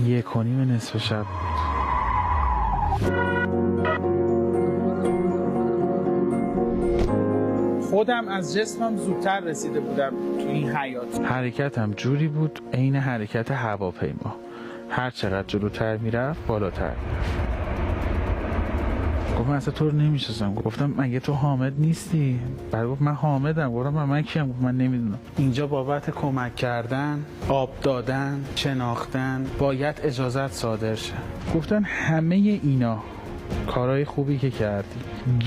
1:30 نصف شب خودم از جسمم زودتر رسیده بودم تو این حیات. حرکتم جوری بود عین حرکت هواپیما، هر چقدر جلوتر میرفت بالاتر میرفت. گفت من اصلا تو رو نمیشناسم. گفتم مگه تو حامد نیستی؟ بعد گفت من حامدم. گفتم من کیم؟ گفت من نمیدونم. اینجا بابت کمک کردن، آب دادن، شناختن باید اجازت صادر شه. گفتن همه اینا کارهای خوبی که کردی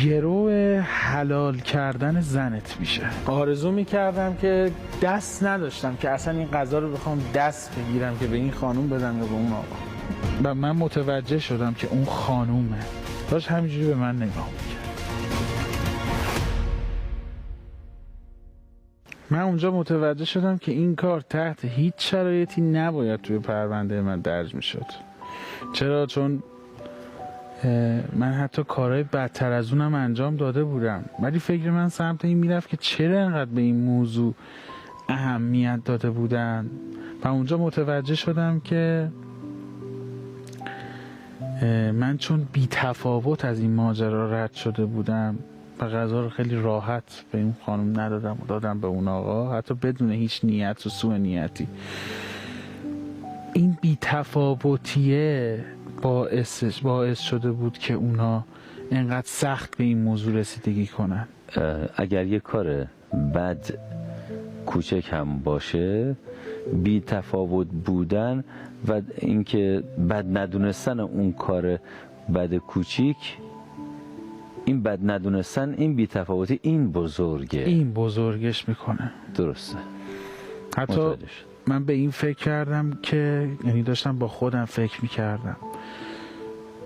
گرو حلال کردن زنت میشه. آرزو میکردم که دست نداشتم که اصلا این غذا رو بخوام دست بگیرم که به این خانوم بدم یا به اون آقا. و من متوجه شدم که اون خانومه داشت همینجوری به من نگاه میکرد. من اونجا متوجه شدم که این کار تحت هیچ شرایطی نباید توی پرونده من درج میشد. چرا؟ چون من حتی کارهای بدتر از اونم انجام داده بودم، ولی فکر من سمت این میرفت که چرا انقدر به این موضوع اهمیت داده بودن. و اونجا متوجه شدم که من چون بی تفاوت از این ماجرا رد شده بودم و غذا رو خیلی راحت به این خانم ندادم و دادم به اون آقا، حتی بدون هیچ نیت و سوء نیتی. این بی تفاوتیه باعث شده بود که اونا انقدر سخت به این موضوع رسیدگی کنن. اگر یه کار بد کوچک هم باشه، بی تفاوت بودن و اینکه بد ندونستن اون کار بد کوچیک، این بد ندونستن، این بی تفاوتی، این بزرگه، این بزرگش میکنه. درسته. حتی من به این فکر کردم که یعنی داشتم با خودم فکر میکردم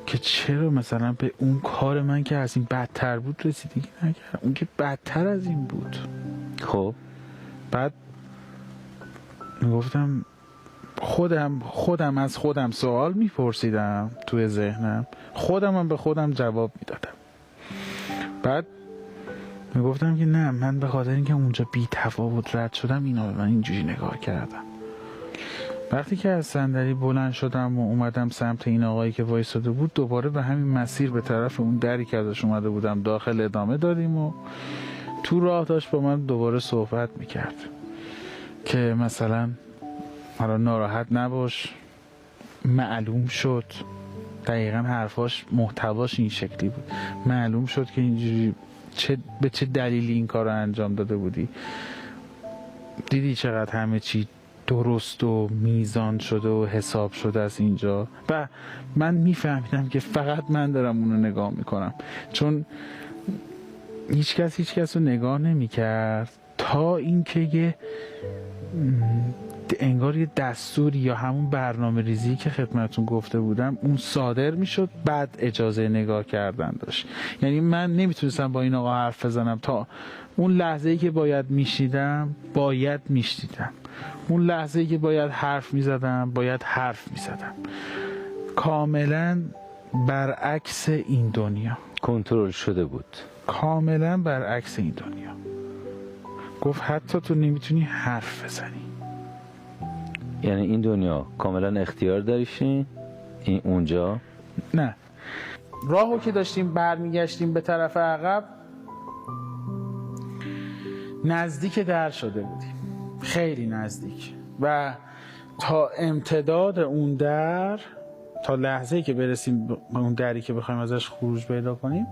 که چرا مثلا به اون کار من که از این بدتر بود رسیدگی نکردم، اون که بدتر از این بود. خب بعد میگفتم خودم از خودم سوال میپرسیدم توی ذهنم، خودم به خودم جواب میدادم. بعد میگفتم که نه، من به خاطر اینکه اونجا بی تفاوت رد شدم اینا به من اینجوری نگاه کردم. وقتی که از صندلی بلند شدم و اومدم سمت این آقایی که وایساده بود، دوباره به همین مسیر به طرف اون دری که ازش اومده بودم داخل ادامه دادیم و تو راه داشت با من دوباره صحبت میکرد که مثلا حالا ناراحت نباش، معلوم شد، دقیقا حرفاش محتواش این شکلی بود، معلوم شد که اینجوری به چه دلیلی این کار رو انجام داده بودی، دیدی چقدر همه چی درست و میزان شده و حساب شده از اینجا. و من میفهمیدم که فقط من دارم اونو نگاه میکنم، چون هیچ کس رو نگاه نمیکرد تا اینکه یه انگار یه دستوری یا همون برنامه ریزی که خدمتون گفته بودم اون صادر میشد، بعد اجازه نگاه کردن داشت. یعنی من نمیتونستم با این آقا حرف بزنم تا اون لحظه‌ای که باید میشنیدم اون لحظه‌ای که باید حرف میزدم کاملا برعکس این دنیا کنترل شده بود، کاملا برعکس این دنیا. گفت حتی تو نمیتونی حرف بزنی. یعنی این دنیا کاملا اختیار داشتین، این اونجا نه. راهو که داشتیم برمیگشتیم به طرف عقب، نزدیک در شده بودیم، خیلی نزدیک، و تا امتداد اون در، تا لحظه‌ای که برسیم به اون دری که بخوایم ازش خروج پیدا کنیم،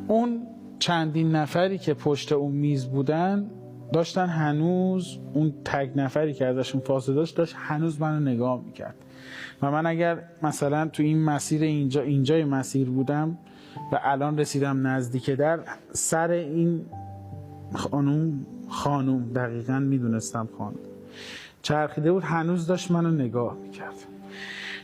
اون چندین نفری که پشت اون میز بودن داشتن هنوز، اون تک نفری که ازشون فاصله داشت هنوز منو نگاه میکرد. و من اگر مثلا تو این مسیر اینجای مسیر بودم و الان رسیدم نزدیک در، سر این خانوم دقیقاً میدونستم خانوم چرخیده بود، هنوز داشت منو نگاه میکرد.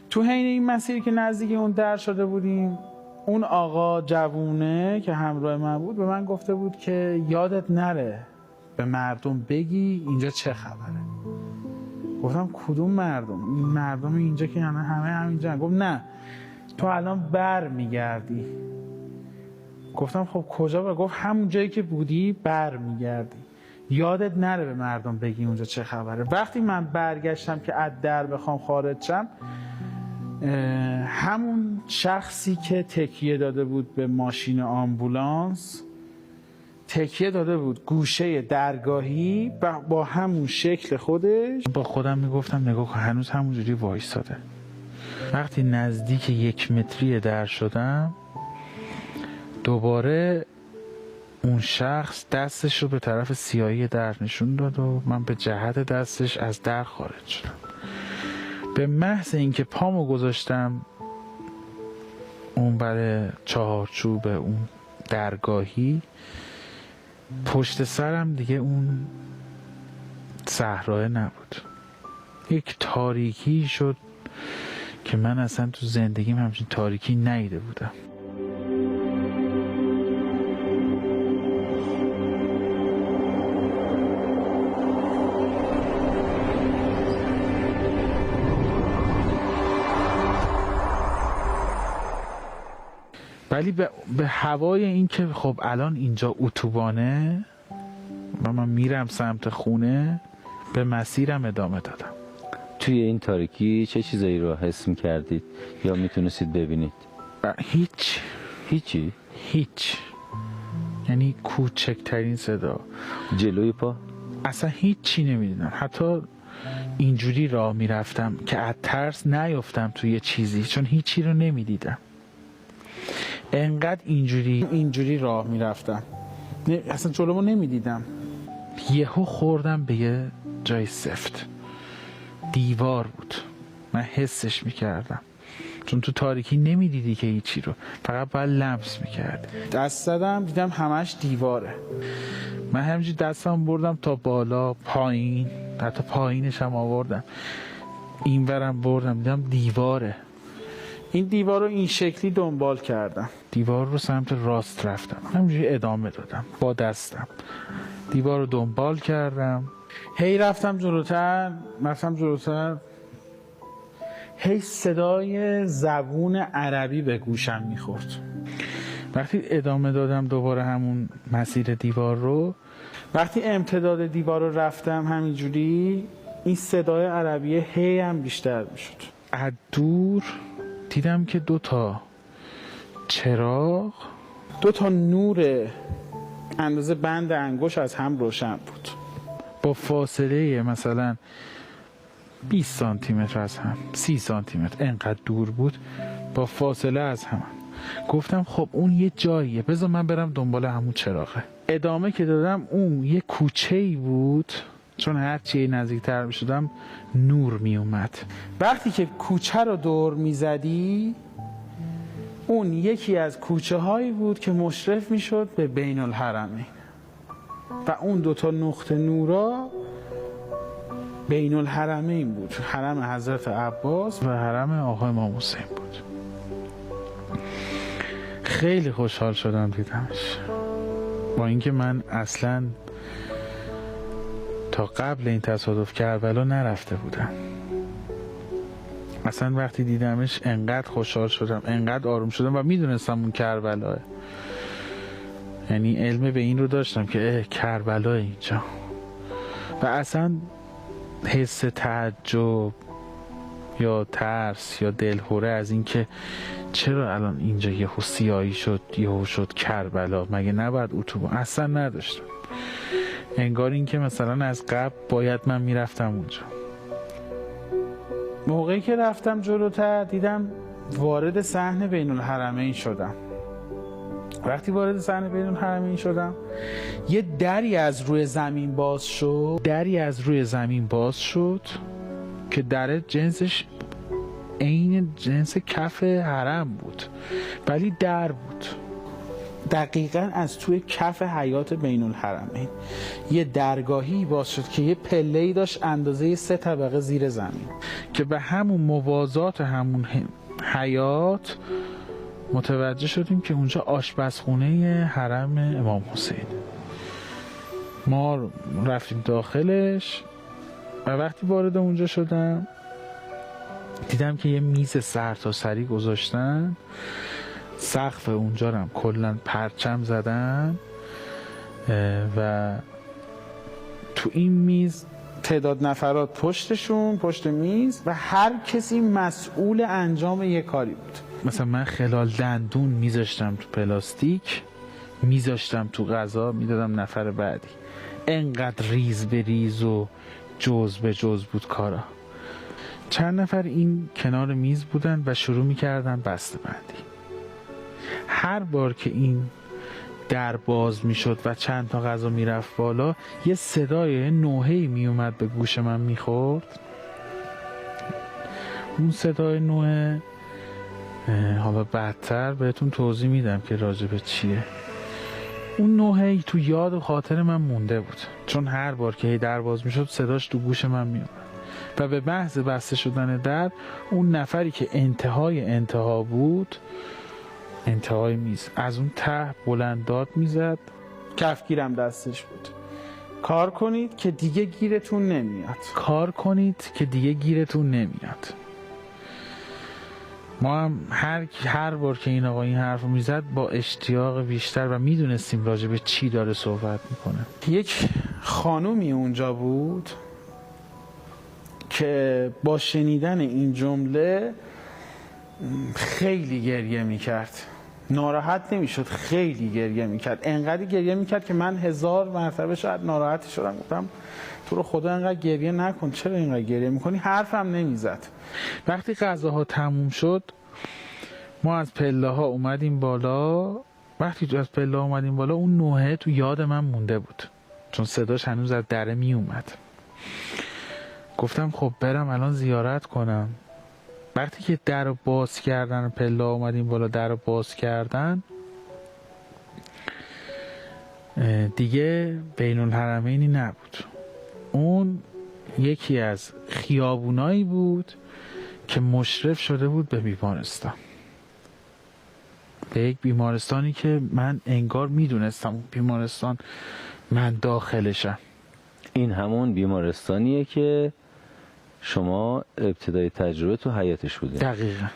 تو حین این مسیر که نزدیک اون در شده بودیم، اون آقا جوونه که همراه من بود به من گفته بود که یادت نره به مردم بگی اینجا چه خبره. گفتم کدوم مردم؟ این مردم اینجا که همه همینجا. گفت نه، تو الان بر میگردی. گفتم خب کجا؟ گفت همون جایی که بودی بر میگردی. یادت نره به مردم بگی اونجا چه خبره. وقتی من برگشتم که از در بخوام خارج شم، همون شخصی که تکیه داده بود به ماشین آمبولانس، تکیه داده بود گوشه درگاهی با همون شکل خودش. با خودم میگفتم نگاه کن هنوز همونجوری وایساده. وقتی نزدیک 1 متری در شدم، دوباره اون شخص دستش رو به طرف سیاهی در نشون داد و من به جهت دستش از در خارج شدم. به محض اینکه پامو گذاشتم اون برای چهارچوب اون درگاهی، پشت سرم دیگه اون صحرا نبود. یک تاریکی شد که من اصلا تو زندگیم همچین تاریکی ندیده بودم. ولی به هوای این که خب الان اینجا اتوبانه و من میرم سمت خونه، به مسیرم ادامه دادم. توی این تاریکی چه چیزایی رو حس می‌کردید یا میتونستید ببینید؟ هیچی. یعنی کوچکترین صدا. جلوی پا؟ اصلا هیچی نمیدیدم. حتی اینجوری راه میرفتم که از ترس نیفتم توی چیزی، چون هیچی رو نمیدیدم. انقدر اینجوری راه میرفتم، اصلا جلومو نمیدیدم. یهو خوردم به یه جای سفت، دیوار بود. من حسش میکردم، چون تو تاریکی نمیدیدی که هیچی رو، فقط باید لمس میکردی. دست زدم دیدم همش دیواره. من همینجوری دستم بردم تا بالا، پایین، حتی پایینش هم آوردم، این ورم بردم، دیدم دیواره. این دیوار رو این شکلی دنبال کردم، دیوار رو سمت راست رفتم، همینجوری ادامه دادم با دستم، دیوار رو دنبال کردم، هی رفتم جلوتر، هی صدای زبون عربی به گوشم میخورد. وقتی ادامه دادم دوباره همون مسیر دیوار رو، وقتی امتداد دیوار رو رفتم همینجوری، این صدای عربی هی هم بیشتر میشد. از دور دیدم که 2 چراغ، 2 نور اندازه بند انگشت از هم روشن بود، با فاصله مثلا 20 سانتی متر از هم، 30 سانتی متر، انقدر دور بود، با فاصله از هم. گفتم خب اون یه جاییه، بذار من برم دنبال همون چراغه. ادامه که دادم، اون یه کوچه‌ای بود، چون هرچی نزدیکتر می شدم نور می اومد. وقتی که کوچه رو دور می زدی، اون یکی از کوچه هایی بود که مشرف می شد به بین الحرمین و اون 2 نقطه نورا بین الحرمین بود، حرم حضرت عباس و حرم آقا امام حسین بود. خیلی خوشحال شدم دیدمش، با اینکه من اصلا تا قبل این تصادف کربلا نرفته بودم. اصلا وقتی دیدمش انقدر خوشحال شدم، انقدر آروم شدم و میدونستم اون کربلاه. یعنی علم به این رو داشتم که کربلا اینجا. و اصلا حس تعجب یا ترس یا دلهوره از این که چرا الان اینجا یهو سیاهی شد، یهو شد کربلا، مگه نباید اتوبان، اصلا نداشتم. انگار این که مثلا از قبل باید من میرفتم اونجا. موقعی که رفتم جلوتر دیدم وارد صحن بین الحرمین شدم. وقتی وارد صحن بین الحرمین شدم، یه دری از روی زمین باز شد که در جنسش عین جنس کف حرم بود، ولی در بود دقیقاً از توی کف حیات بین الحرمین. یه درگاهی باز شد که یه پله‌ای داشت اندازه 3 طبقه زیر زمین، که به همون موازات همون حیات متوجه شدیم که اونجا آشپزخونه حرم امام حسین. ما رفتیم داخلش و وقتی وارد اونجا شدم دیدم که یه میز سرتاسری گذاشتن، سقف اونجا هم کلا پرچم زدن و تو این میز تعداد نفرات پشت میز و هر کسی مسئول انجام یه کاری بود. مثلا من خلال دندون میذاشتم تو پلاستیک، میذاشتم تو غذا، میدادم نفر بعدی. انقدر ریز به ریز و جز به جز بود کارا. چند نفر این کنار میز بودن و شروع میکردن بسته بندی. هر بار که این در باز میشد و چند تا غذا میرفت بالا، یه صدای نوحه‌ای میومد به گوش من میخورد. اون صدای نوحه حالا بعدتر بهتون توضیح میدم که راجبه چیه. اون نوحه‌ای تو یاد و خاطر من مونده بود، چون هر بار که در باز میشد صداش تو گوش من میومد و به محض بسته شدن در، اون نفری که انتها بود، انتهای میز، از اون ته بلند داد میزد. کفگیرم دستش بود. کار کنید که دیگه گیرتون نمیاد. کار کنید که دیگه گیرتون نمیاد. ما هم هر بار که این آقا این حرف رو میزد با اشتیاق بیشتر و میدونستیم راجع به چی داره صحبت میکنه. یک خانومی اونجا بود که با شنیدن این جمله خیلی گریه میکرد. ناراحت نمیشد، خیلی گریه میکرد. انقدر گریه میکرد که من 1000 مرتبه شاید ناراحت شدم. گفتم تو رو خدا انقدر گریه نکن، چرا اینقدر گریه میکنی؟ حرفم نمیزد. وقتی غذاها تموم شد، ما از پله ها اومدیم بالا. وقتی از پله ها اومدیم بالا، اون نوحه تو یاد من مونده بود، چون صداش هنوز از دره می اومد. گفتم خب برم الان زیارت کنم. وقتی که در رو باز کردن، پله ها اومدیم بالا، در رو باز کردن، دیگه بین الحرمینی نبود. اون یکی از خیابونایی بود که مشرف شده بود به بیمارستان، به یک بیمارستانی که من انگار میدونستم اون بیمارستان من داخلشم. این همون بیمارستانیه که شما ابتدای تجربه تو حیاتش بوده؟ دقیقا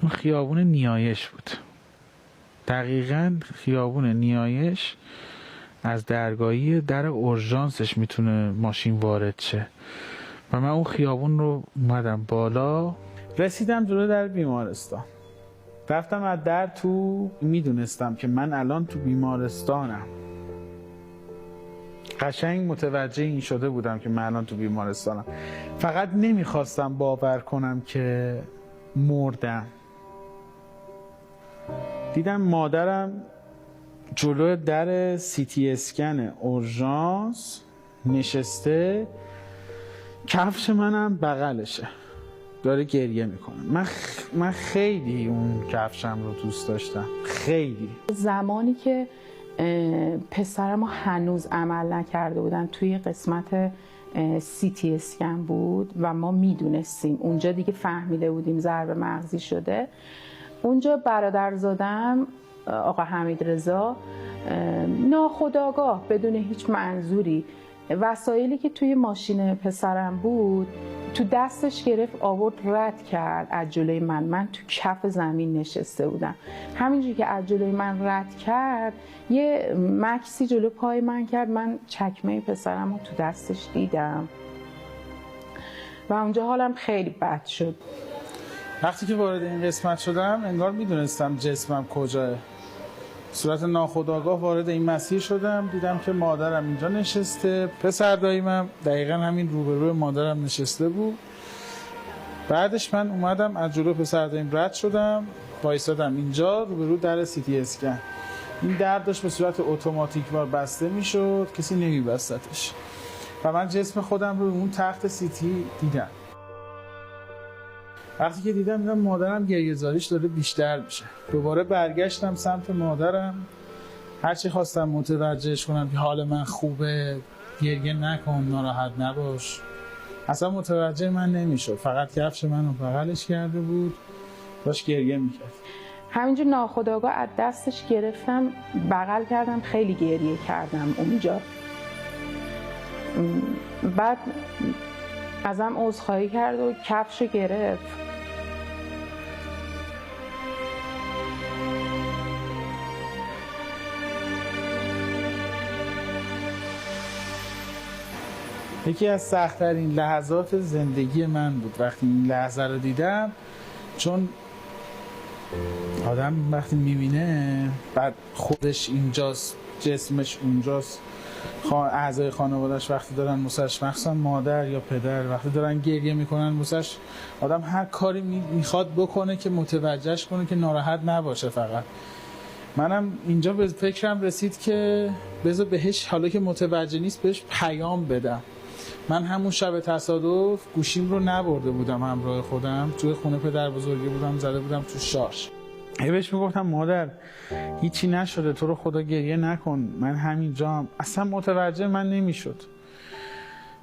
اون خیابون نیایش بود. دقیقا خیابون نیایش، از درگاهی در اورژانسش میتونه ماشین وارد شه و من اون خیابون رو اومدم بالا. رسیدم جلو در بیمارستان، رفتم از در تو. میدونستم که من الان تو بیمارستانم. قشنگ متوجه این شده بودم که من الان تو بیمارستانم. فقط نمیخواستم باور کنم که مردم. دیدم مادرم جلو در CT اسکن اورژانس نشسته، کفش منم بغلشه، داره گریه میکنه. من خیلی اون کفشم رو دوست داشتم، خیلی. زمانی که پسرم هنوز عمل نکرده بودن، توی قسمت CT اسکن بود و ما میدونستیم اونجا، دیگه فهمیده بودیم ضربه مغزی شده. اونجا برادرزادم آقا حمیدرضا ناخودآگاه بدون هیچ منظوری وسایلی که توی ماشین پسرم بود تو دستش گرفت، آورد رد کرد از جلوی من تو کف زمین نشسته بودم. همینجوری که از جلوی من رد کرد، یه مکسی جلو پای من کرد. من چکمه پسرم رو تو دستش دیدم و اونجا حالم خیلی بد شد. وقتی که وارد این قسمت شدم، انگار میدونستم جسمم کجاه. صورت ناخودآگاه وارد این مسیر شدم، دیدم که مادرم اینجا نشسته، پسر داییمم دقیقا همین روبروی مادرم نشسته بود. بعدش من اومدم از جلو پسر داییم رد شدم، وایسادم اینجا روبرو در CT اسکن. این در داشت به صورت اتوماتیک وار بسته میشد، کسی نمیبستش و من جسم خودم رو اون تخت CT دیدم. وقتی که دیدم مادرم گریه‌زاریش داره بیشتر میشه، دوباره برگشتم سمت مادرم. هرچی خواستم متوجهش کنم که حال من خوبه، گریه نکن، ناراحت نباش، اصلا متوجه من نمیشد. فقط کفش منو بغلش کرده بود، داشت گریه میکرد. همینجور ناخودآگاه از دستش گرفتم، بغل کردم، خیلی گریه کردم اونجا. بعد ازم عذرخواهی کرد و کفشو گرفت. یکی از سخت‌ترین لحظات زندگی من بود وقتی این لحظه رو دیدم، چون آدم وقتی میبینه بعد خودش اینجاست، جسمش اونجاست، اعضای خانواده‌اش وقتی دارن موسش، مخصوصا مادر یا پدر وقتی دارن گریه میکنن موسش، آدم هر کاری میخواد بکنه که متوجهش کنه که ناراحت نباشه. فقط منم اینجا به فکرم رسید که بذار بهش، حالا که متوجه نیست، بهش پیام بدم. من همون شب تصادف گوشیم رو نبرده بودم همراه خودم، توی خونه پدر بزرگی بودم، زده بودم تو شارژ. بهش میگفتم مادر هیچی نشده، تو رو خدا گریه نکن، من همینجا هم. اصلا متوجه من نمیشد.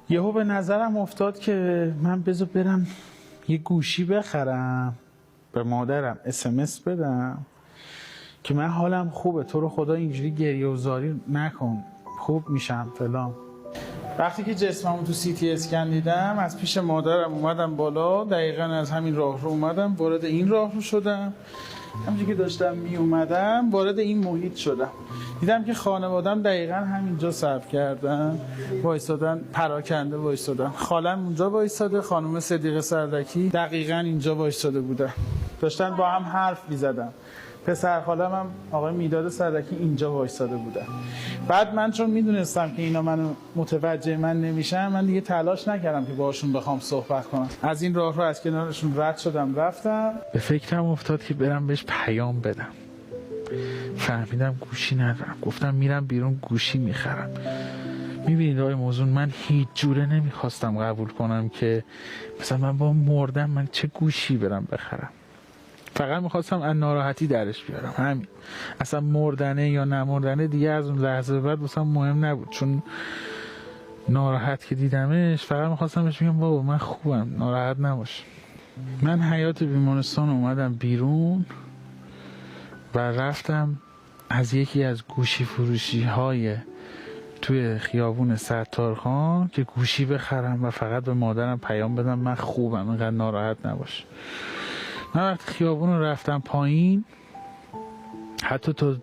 یهو به نظرم افتاد که من بذار برم یه گوشی بخرم، به مادرم SMS بدم که من حالم خوبه، تو رو خدا اینجوری گریه و زاری نکن، خوب میشم فلان. وقتی که جسممو تو CT اسکن دیدم، از پیش مادرم اومدم بالا، دقیقاً از همین راه رو اومدم، وارد این راه رو شدم. همونجوری که داشتم می اومدم وارد این محیط شدم، دیدم که خانوادم دقیقاً همینجا صرف کردن، وایسادن، پراکنده وایسادن. خالم اونجا وایساده، خانم صدیقه سردکی دقیقاً اینجا وایساده بودن، داشتن با هم حرف می‌زدن. پسر خالم هم آقای میداد سردکی اینجا وایساده بودن. بعد من چون میدونستم که اینا منو متوجه من نمیشن، من دیگه تلاش نکردم که باشون بخوام صحبت کنم. از این راه رو از کنارشون رد شدم رفتم. به فکرم افتاد که برم بهش پیام بدم. فهمیدم گوشی ندارم، گفتم میرم بیرون گوشی میخرم. میبینید آقای موضوع، من هیچ جوره نمیخواستم قبول کنم که مثلا من با مردم من چه گوشی برم بخرم. فقط میخواستم از ناراحتی درش بیارم، همین. اصلا مردنه یا نمردنه دیگه از اون لحظه بعد واسم مهم نبود، چون ناراحت که دیدمش فقط میخواستم بهش بگم بابا من خوبم، ناراحت نباش. من حیاط بیمارستان اومدم بیرون و رفتم از یکی از گوشی فروشی های توی خیابون ستارخان که گوشی بخرم و فقط به مادرم پیام بدم من خوبم، اینقدر ناراحت نباش. من وقتی خیابون رو رفتم پایین، حتی تا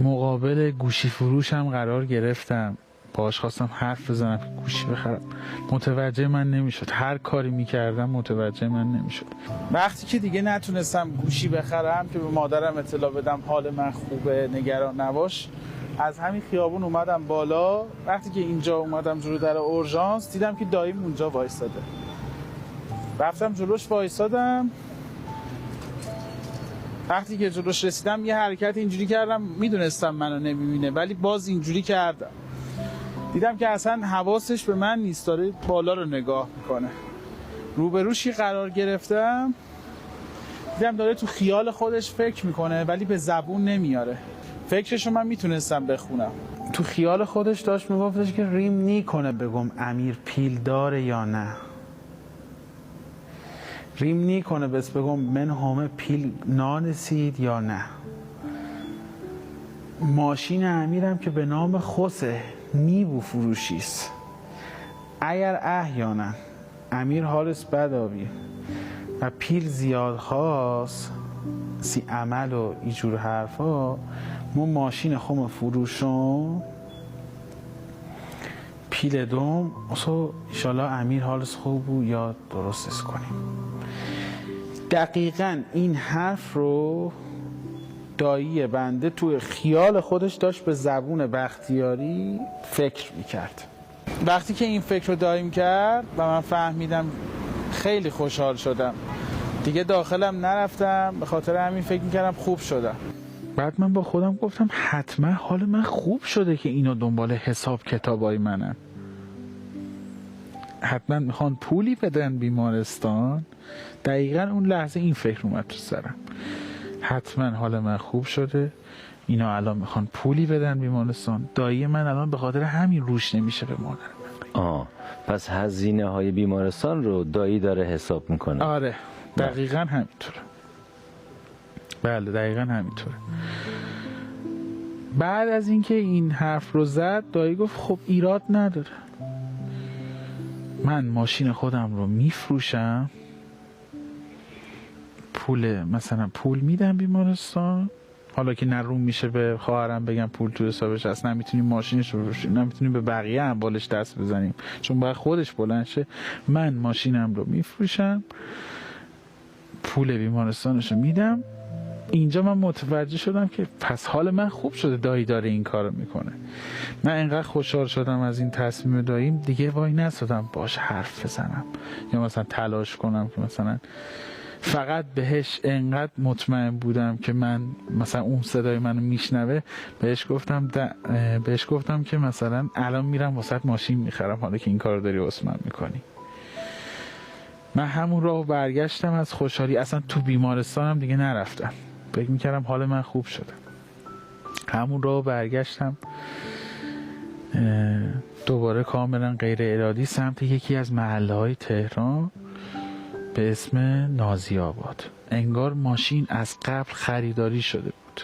مقابل گوشی فروشم قرار گرفتم، باهاش خواستم حرف بزنم که گوشی بخرم، متوجه من نمیشد. هر کاری میکردم متوجه من نمیشد. وقتی که دیگه نتونستم گوشی بخرم که به مادرم اطلاع بدم حال من خوبه، نگران نباش، از همین خیابون اومدم بالا. وقتی که اینجا اومدم جلو در اورژانس، دیدم که داییم اونجا وایساده. رفتم جلوش وایسادم. وقتی که جلوش رسیدم یه حرکت اینجوری کردم، میدونستم منو نمیبینه ولی باز اینجوری کردم. دیدم که اصلا حواسش به من نیست، داره بالا رو نگاه میکنه. روبروشی قرار گرفتم، دیدم داره تو خیال خودش فکر میکنه ولی به زبون نمیاره. فکرشو من میتونستم بخونم. تو خیال خودش داشت میگفتش که ریم نیکنه بگم امیر پیل داره یا نه، ریم نیکنه بس بگم من همه پیل نانسید یا نه. ماشین امیرم که به نام خوسه نیبو فروشیست، اگر احیانا امیر حالش بد آبی و پیل زیاد خواست سی عمل و ایجور حرفا، ما ماشین خوم فروشم پیل دوم اصلا ایشالا امیر حالش خوب بود یا درستش کنیم. دقیقاً این حرف رو دایی بنده توی خیال خودش داشت به زبون بختیاری فکر میکرد. وقتی که این فکر رو دایی میکرد و من فهمیدم، خیلی خوشحال شدم. دیگه داخلم نرفتم، به خاطر همین فکر میکردم خوب شدم. بعد من با خودم گفتم حتما حال من خوب شده که اینا دنبال حساب کتابای منن، حتما میخوان پولی بدن بیمارستان. دقیقا اون لحظه این فکر اومد تو سرم، حتما حال من خوب شده، اینا الان میخوان پولی بدن بیمارستان، دایی من الان به خاطر همین روش نمیشه به مادرم. پس هزینه های بیمارستان رو دایی داره حساب میکنه. آره دقیقا همینطوره. بله دقیقا همینطوره. بعد از اینکه این حرف رو زد، دایی گفت خب ایراد نداره، من ماشین خودم رو میفروشم، مثلا پول میدم بیمارستان، حالا که نه روم میشه به خواهرم بگم پول تو حسابش هست، نمیتونیم ماشینش رو بفروشیم، نمیتونیم به بقیه اموالش دست بزنیم چون باید خودش بلند شه. من ماشینم رو میفروشم، پول بیمارستانش رو میدم. اینجا من متوجه شدم که پس حال من خوب شده دایی داره این کارو میکنه. من انقدر خوشحال شدم از این تصمیم داییم دیگه وای نستادم باش حرف بزنم یا مثلا تلاش کنم که مثلا فقط بهش انقدر مطمئن بودم که من مثلا اون صدای منو میشنوه. بهش گفتم که مثلا الان میرم واسه ماشین میخرم حالا که این کارو داری واسه من میکنی. من همون راهو برگشتم از خوشحالی، اصلا تو بیمارستانم دیگه نرفتم، فکر میکردم حال من خوب شده. همون راهو برگشتم دوباره کاملا غیر ارادی سمت یکی از محله‌های تهران به اسم نازی آباد. انگار ماشین از قبل خریداری شده بود،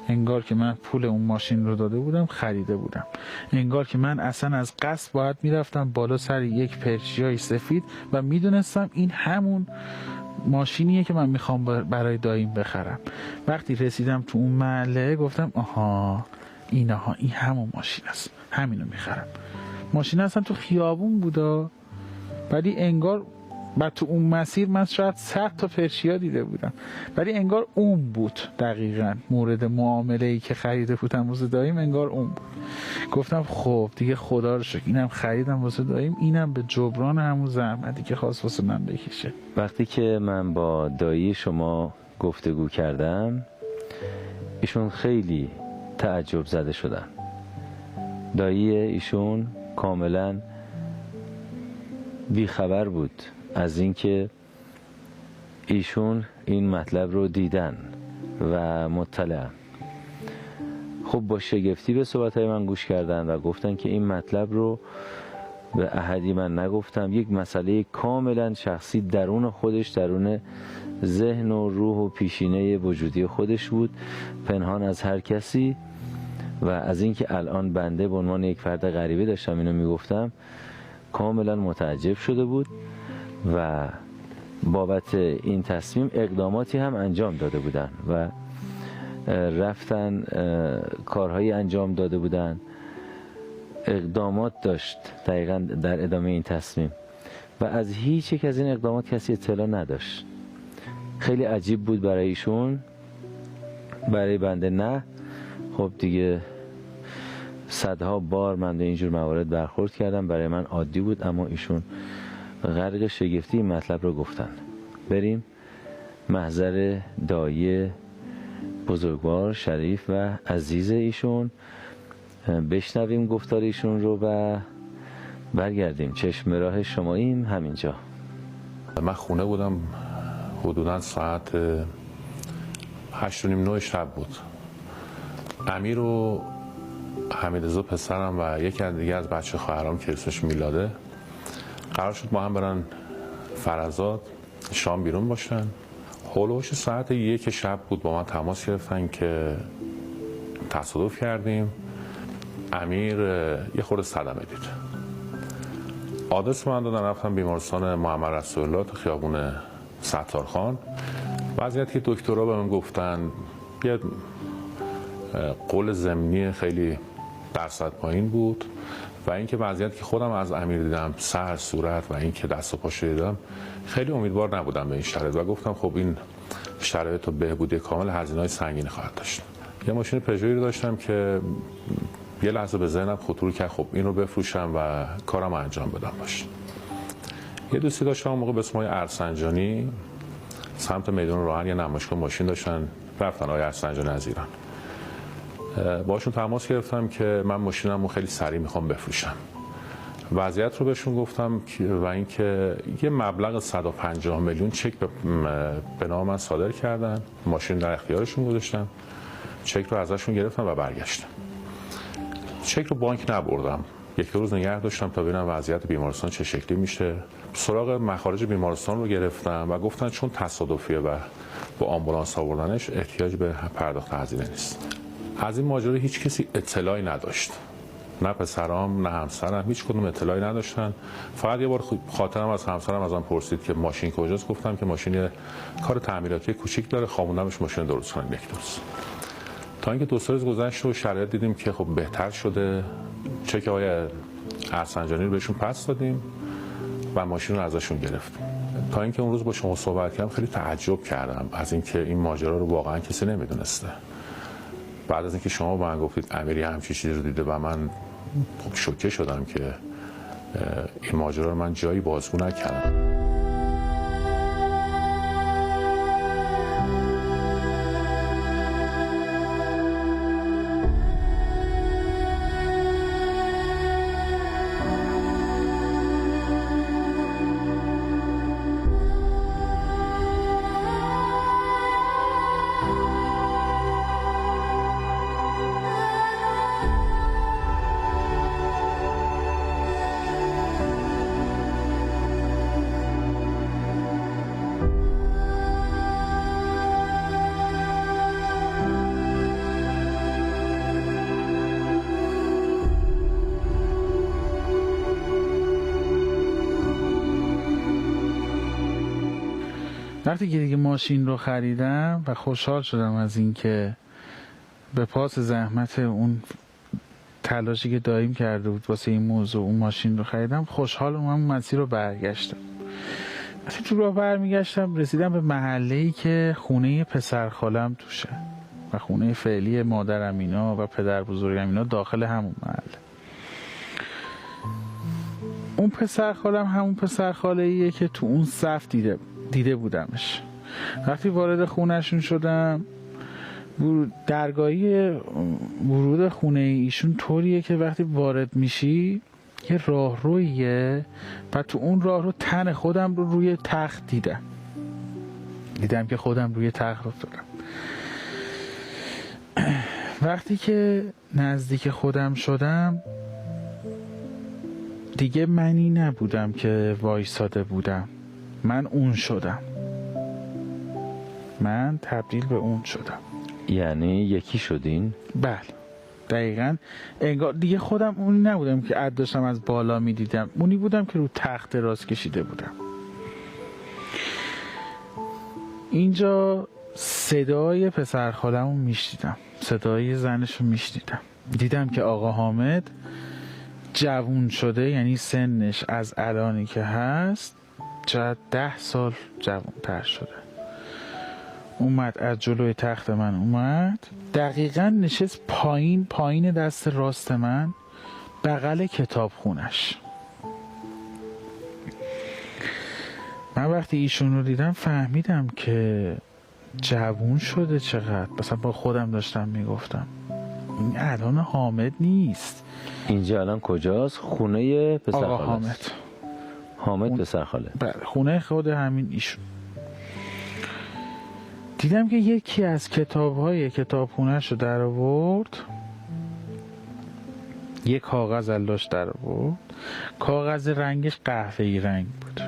انگار که من پول اون ماشین رو داده بودم خریده بودم، انگار که من اصلا از قصد باید میرفتم بالا سر یک پرچیای سفید و میدونستم این همون ماشینیه که من میخوام برای داییم بخرم. وقتی رسیدم تو اون محله گفتم آها این همون ماشین است، همینو میخرم. ماشین اصلا تو خیابون بودا، ولی انگار بعد تو اون مسیر من شاید 100 تا پرشیا دیده بودم، ولی انگار اون بود دقیقاً مورد معامله‌ای که خریده بودم واسه داییم، انگار اون بود. گفتم خب دیگه خدا رو شکر اینم خریدم واسه داییم، اینم به جبران همون زحمتی که خواست واسه من بکشه. وقتی که من با دایی شما گفتگو کردم ایشون خیلی تعجب زده شدن. دایی ایشون کاملا بیخبر بود از اینکه ایشون این مطلب رو دیدن و مطلع. خب با شگفتی به صحبتهای من گوش کردن و گفتن که این مطلب رو به احدی من نگفتم، یک مسئله کاملا شخصی درون خودش، درون ذهن و روح و پیشینه وجودی خودش بود، پنهان از هر کسی. و از اینکه الان بنده به عنوان یک فرد غریبه داشتم اینو میگفتم کاملا متعجب شده بود و بابت این تصمیم اقداماتی هم انجام داده بودن و رفتن کارهایی انجام داده بودن، اقدامات داشت دقیقا در ادامه این تصمیم و از هیچ یک از این اقدامات کسی اطلاع نداشت. خیلی عجیب بود برای ایشون، برای بنده نه. خب دیگه صدها بار من به اینجور موارد برخورد کردم، برای من عادی بود، اما ایشون غرق شگفتی این مطلب رو گفتن. بریم محضر دایی بزرگوار شریف و عزیز ایشون، بشنویم گفتار ایشون رو و برگردیم. چشم راه شماییم همینجا. من خونه بودم حدودا ساعت 8:30 شب بود. امیر و حمیدرضا پسرم و یکی از دیگه از بچه خواهرام که اسمش میلاده قرار شد با هم برن فرزاد شام بیرون باشن. هولوش ساعت 1 شب بود با من تماس گرفتن که تصادف کردیم، امیر یه خورده صدمه دید. آدرس من دادن، رفتم بیمارستان محمد رسول الله تو خیابون ستارخان. وضعیتی که دکترها به من گفتن یه قول ضمنی خیلی درصد پایین بود و اینکه وضعیتی که خودم از امیر دیدم، سر، صورت و اینکه دست و پاش دیدم، خیلی امیدوار نبودم به این شرایط و گفتم خب این شرایط و بهبودی کامل هزینه‌های سنگینی خواهد داشت. یه ماشین پژویی رو داشتم که یه لحظه به ذهنم خطور کرد خب این رو بفروشم و کارم انجام بدم باشه. یه دوستی داشتم اون موقع به اسم ارسنجانی سمت میدان راهن یه نمایشگاه ماشین داشتن، رفتن آقای ارسنجانی از ایران. باشون تماس گرفتم که من ماشینم رو خیلی سریع میخوام بفروشم. وضعیت رو بهشون گفتم و اینکه یه مبلغ 150 میلیون چک به نام من صادر کردن، ماشین در اختیارشون گذاشتم، چک رو ازشون گرفتم و برگشتم. چک رو بانک نبردم، یک روز نگه داشتم تا ببینم وضعیت بیمارستان چه شکلی میشه. سراغ مخارج بیمارستان رو گرفتم و گفتن چون تصادفیه و با آمبولانس آوردنش احتیاج به پرداخت هزینه نیست. از این ماجرا هیچ کسی اطلاعی نداشت، نه پسرام نه همسرم، هیچ کدوم اطلاعی نداشتن. فقط یه بار خاطرم از همسرم ازم پرسید که ماشین کجاست، گفتم که ماشین کار تعمیراتی کوچیک داره، خوابوندمش ماشین درست کنم یک روز. تا اینکه 2 روز گذشت و شرایط دیدیم که خب بهتر شده، چک آقای ارسنجانی رو بهشون پس دادیم و ماشین رو ازشون گرفتیم. تا اینکه اون روز با شما صحبت کردم خیلی تعجب کردم از اینکه این ماجرا رو واقعا کسی نمیدونسته. بعد از اینکه شما با من گفتید امیری همچین چیزی رو دیده و من خب شوکه شدم که این ماجرا رو من جایی بازگو نکردم. وقتی که دیگه ماشین رو خریدم و خوشحال شدم از اینکه به پاس زحمت اون تلاشی که دایم کرده بود واسه این موضوع اون ماشین رو خریدم، خوشحال اون مسیر رو برگشتم. وقتی تو راه برمیگشتم رسیدم به محله‌ای که خونه پسر خالم توشه و خونه فعلی مادرم اینا و پدر بزرگم اینا داخل همون محله. اون پسر خالم همون پسر خاله‌ایه که تو اون صف دیده بودمش. وقتی وارد خونهشون شدم، درگاهی ورود خونه ایشون طوریه که وقتی وارد میشی یه راهرویه و تو اون راهرو تن خودم رو روی تخت دیدم که خودم روی تخت افتادم. وقتی که نزدیک خودم شدم دیگه منی نبودم که وایساده بودم، من اون شدم، من تبدیل به اون شدم. یعنی یکی شدین؟ بله دقیقاً. انگار دیگه خودم اونی نبودم که عد داشتم از بالا میدیدم، اونی بودم که رو تخت دراز کشیده بودم. اینجا صدای پسر خالمو میشنیدم، صدای زنشو میشنیدم. دیدم که آقا حامد جوون شده، یعنی سنش از الانی که هست شاید 10 سال جوان‌تر شده. اومد از جلوی تخت من اومد، دقیقاً نشست پایین دست راست من بغل کتاب خونش. من وقتی ایشون رو دیدم فهمیدم که جوون شده چقدر. مثلا با خودم داشتم میگفتم این الان حامد نیست. اینجا الان کجاست؟ خونه پسر خاله؟ آقا حامد پسر خاله. بله خونه خود همین ایشون. دیدم که یکی از کتاب‌های کتابخونه‌اش رو در آورد، یک کاغذ الاش در آورد، کاغذ رنگش قهوه‌ای رنگ بود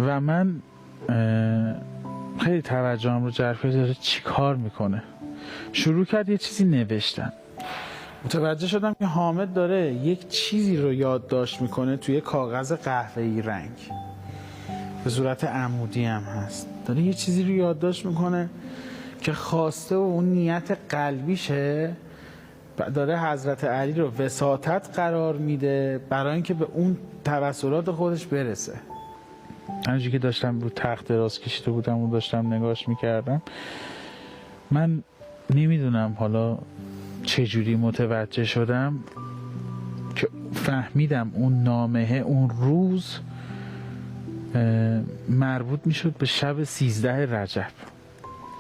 و من خیلی توجهم رو جلب کرد. داره چی کار میکنه؟ شروع کرد یه چیزی نوشتن. متوجه شدم که حامد داره یک چیزی رو یادداشت میکنه توی کاغذ قهوه‌ای رنگ، به صورت عمودی هم هست. داره یه چیزی رو یادداشت میکنه که خواسته و اون نیت قلبیشه، داره حضرت علی رو وساطت قرار میده برای اینکه به اون توسلات خودش برسه. همونجوری که داشتم رو تخت دراز کشیده بودم و داشتم نگاش میکردم، من نمیدونم حالا چجوری متوجه شدم که فهمیدم اون نامه اون روز مربوط میشد به شب 13 رجب.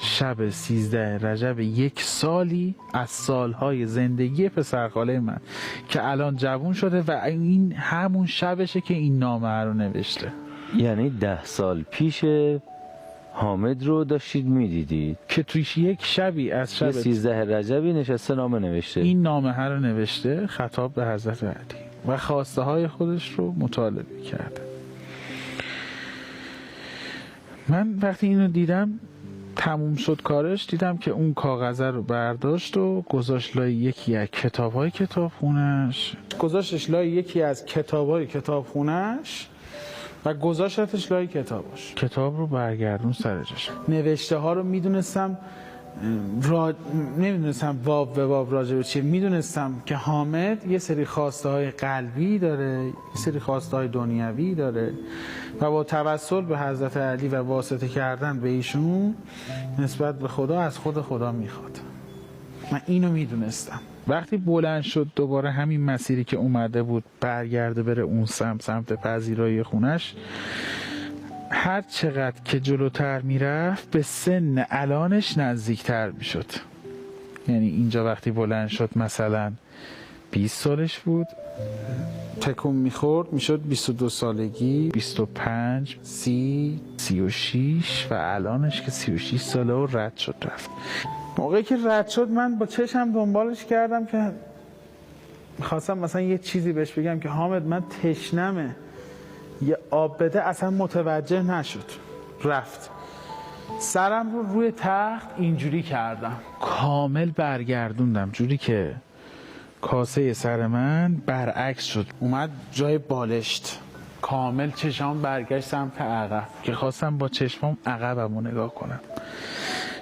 شب 13 رجب 1 سالی از سالهای زندگی پسرخاله من که الان جوون شده و این همون شبشه که این نامه رو نوشته. یعنی 10 سال پیش حامد رو داشتید میدیدید که تویش یک شبی از شب 13 رجبی نشسته نامه نوشته، این نامه رو نوشته خطاب به حضرت علی و خواسته های خودش رو مطالبه کرده. من وقتی اینو دیدم تموم شد کارش، دیدم که اون کاغذه رو برداشت و گذاشت لای یکی از کتاب‌های کتابخونه‌اش، گذاشتش لای یکی از کتاب‌های کتابخونه‌اش و گذاشتش لای کتابش. کتاب رو برگردون سر جاش. نوشته ها رو میدونستم نمیدونستم باب به باب راجع به چیه. میدونستم که حامد یه سری خواسته های قلبی داره، یه سری خواسته های دنیوی داره و با توسل به حضرت علی و واسطه کردن به ایشون نسبت به خدا از خود خدا میخواد. من اینو میدونستم. وقتی بلند شد دوباره همین مسیری که اومده بود برگرده بره اون سمت پذیرایی خونش، هر چقدر که جلوتر میرفت به سن الانش نزدیکتر میشد. یعنی اینجا وقتی بلند شد مثلا 20 سالش بود، تکون میخورد میشد 22 سالگی، 25، 30، 36 و الانش که 36 ساله و رد شد رفت. موقعی که رد شد من با چشم دنبالش کردم که خواستم مثلا یه چیزی بهش بگم که حامد من تشنمه، یه آب بده. اصلا متوجه نشد، رفت. سرم رو روی تخت اینجوری کردم، کامل برگردوندم جوری که کاسه سر من برعکس شد، اومد جای بالشت. کامل چشام برگشت سمت عقب که خواستم با چشمام عقبم رو نگاه کنم،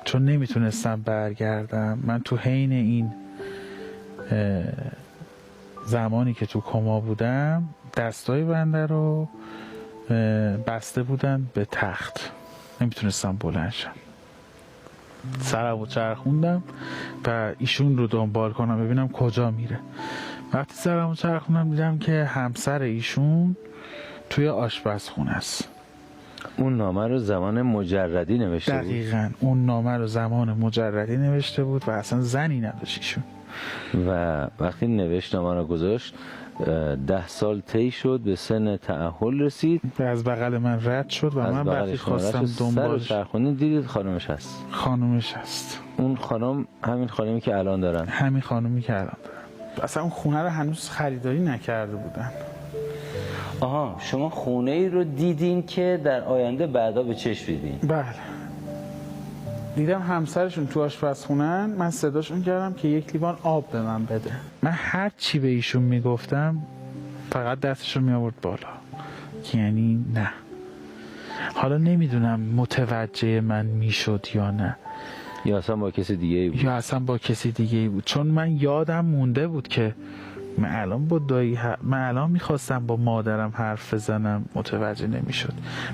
چون نمیتونستم برگردم. من تو حین این زمانی که تو کما بودم دستای بنده رو بسته بودن به تخت، نمیتونستم بلند شم. سرم رو چرخوندم و ایشون رو دنبال کنم ببینم کجا میره. وقتی سرم رو چرخوندم دیدم که همسر ایشون توی آشپزخونه است. اون نامه رو زمان مجردی نوشته بود؟ دقیقاً اون نامه رو زمان مجردی نوشته بود و اصلا زنی نداشت ایشون. و وقتی نوشت نامه رو گذاشت 10 سال طی شد، به سن تأهل رسید و از بغل من رد شد و من وقتی خواستم دنبالش سر چرخوندید دیدید خانمش هست. خانومش هست. اون خانم همین خانمی که الان دارن؟ همین خانومی که الان دارن. اصلا اون خونه رو هنوز خریداری نکرده بودن. آها، شما خونه ای رو دیدین که در آینده بعدا به چشم دیدین؟ بله. دیدم همسرشون تو آشپزخونه‌ن، من صداشون کردم که یک لیوان آب به من بده. من هر چی به ایشون میگفتم فقط دستشو می آورد بالا، که یعنی نه. حالا نمیدونم متوجه من میشد یا نه، یا اصلا با کسی دیگه بود. یا اصلا با کسی دیگه بود، چون من یادم مونده بود که من الان با من الان میخواستم با مادرم حرف بزنم متوجه نمیشد.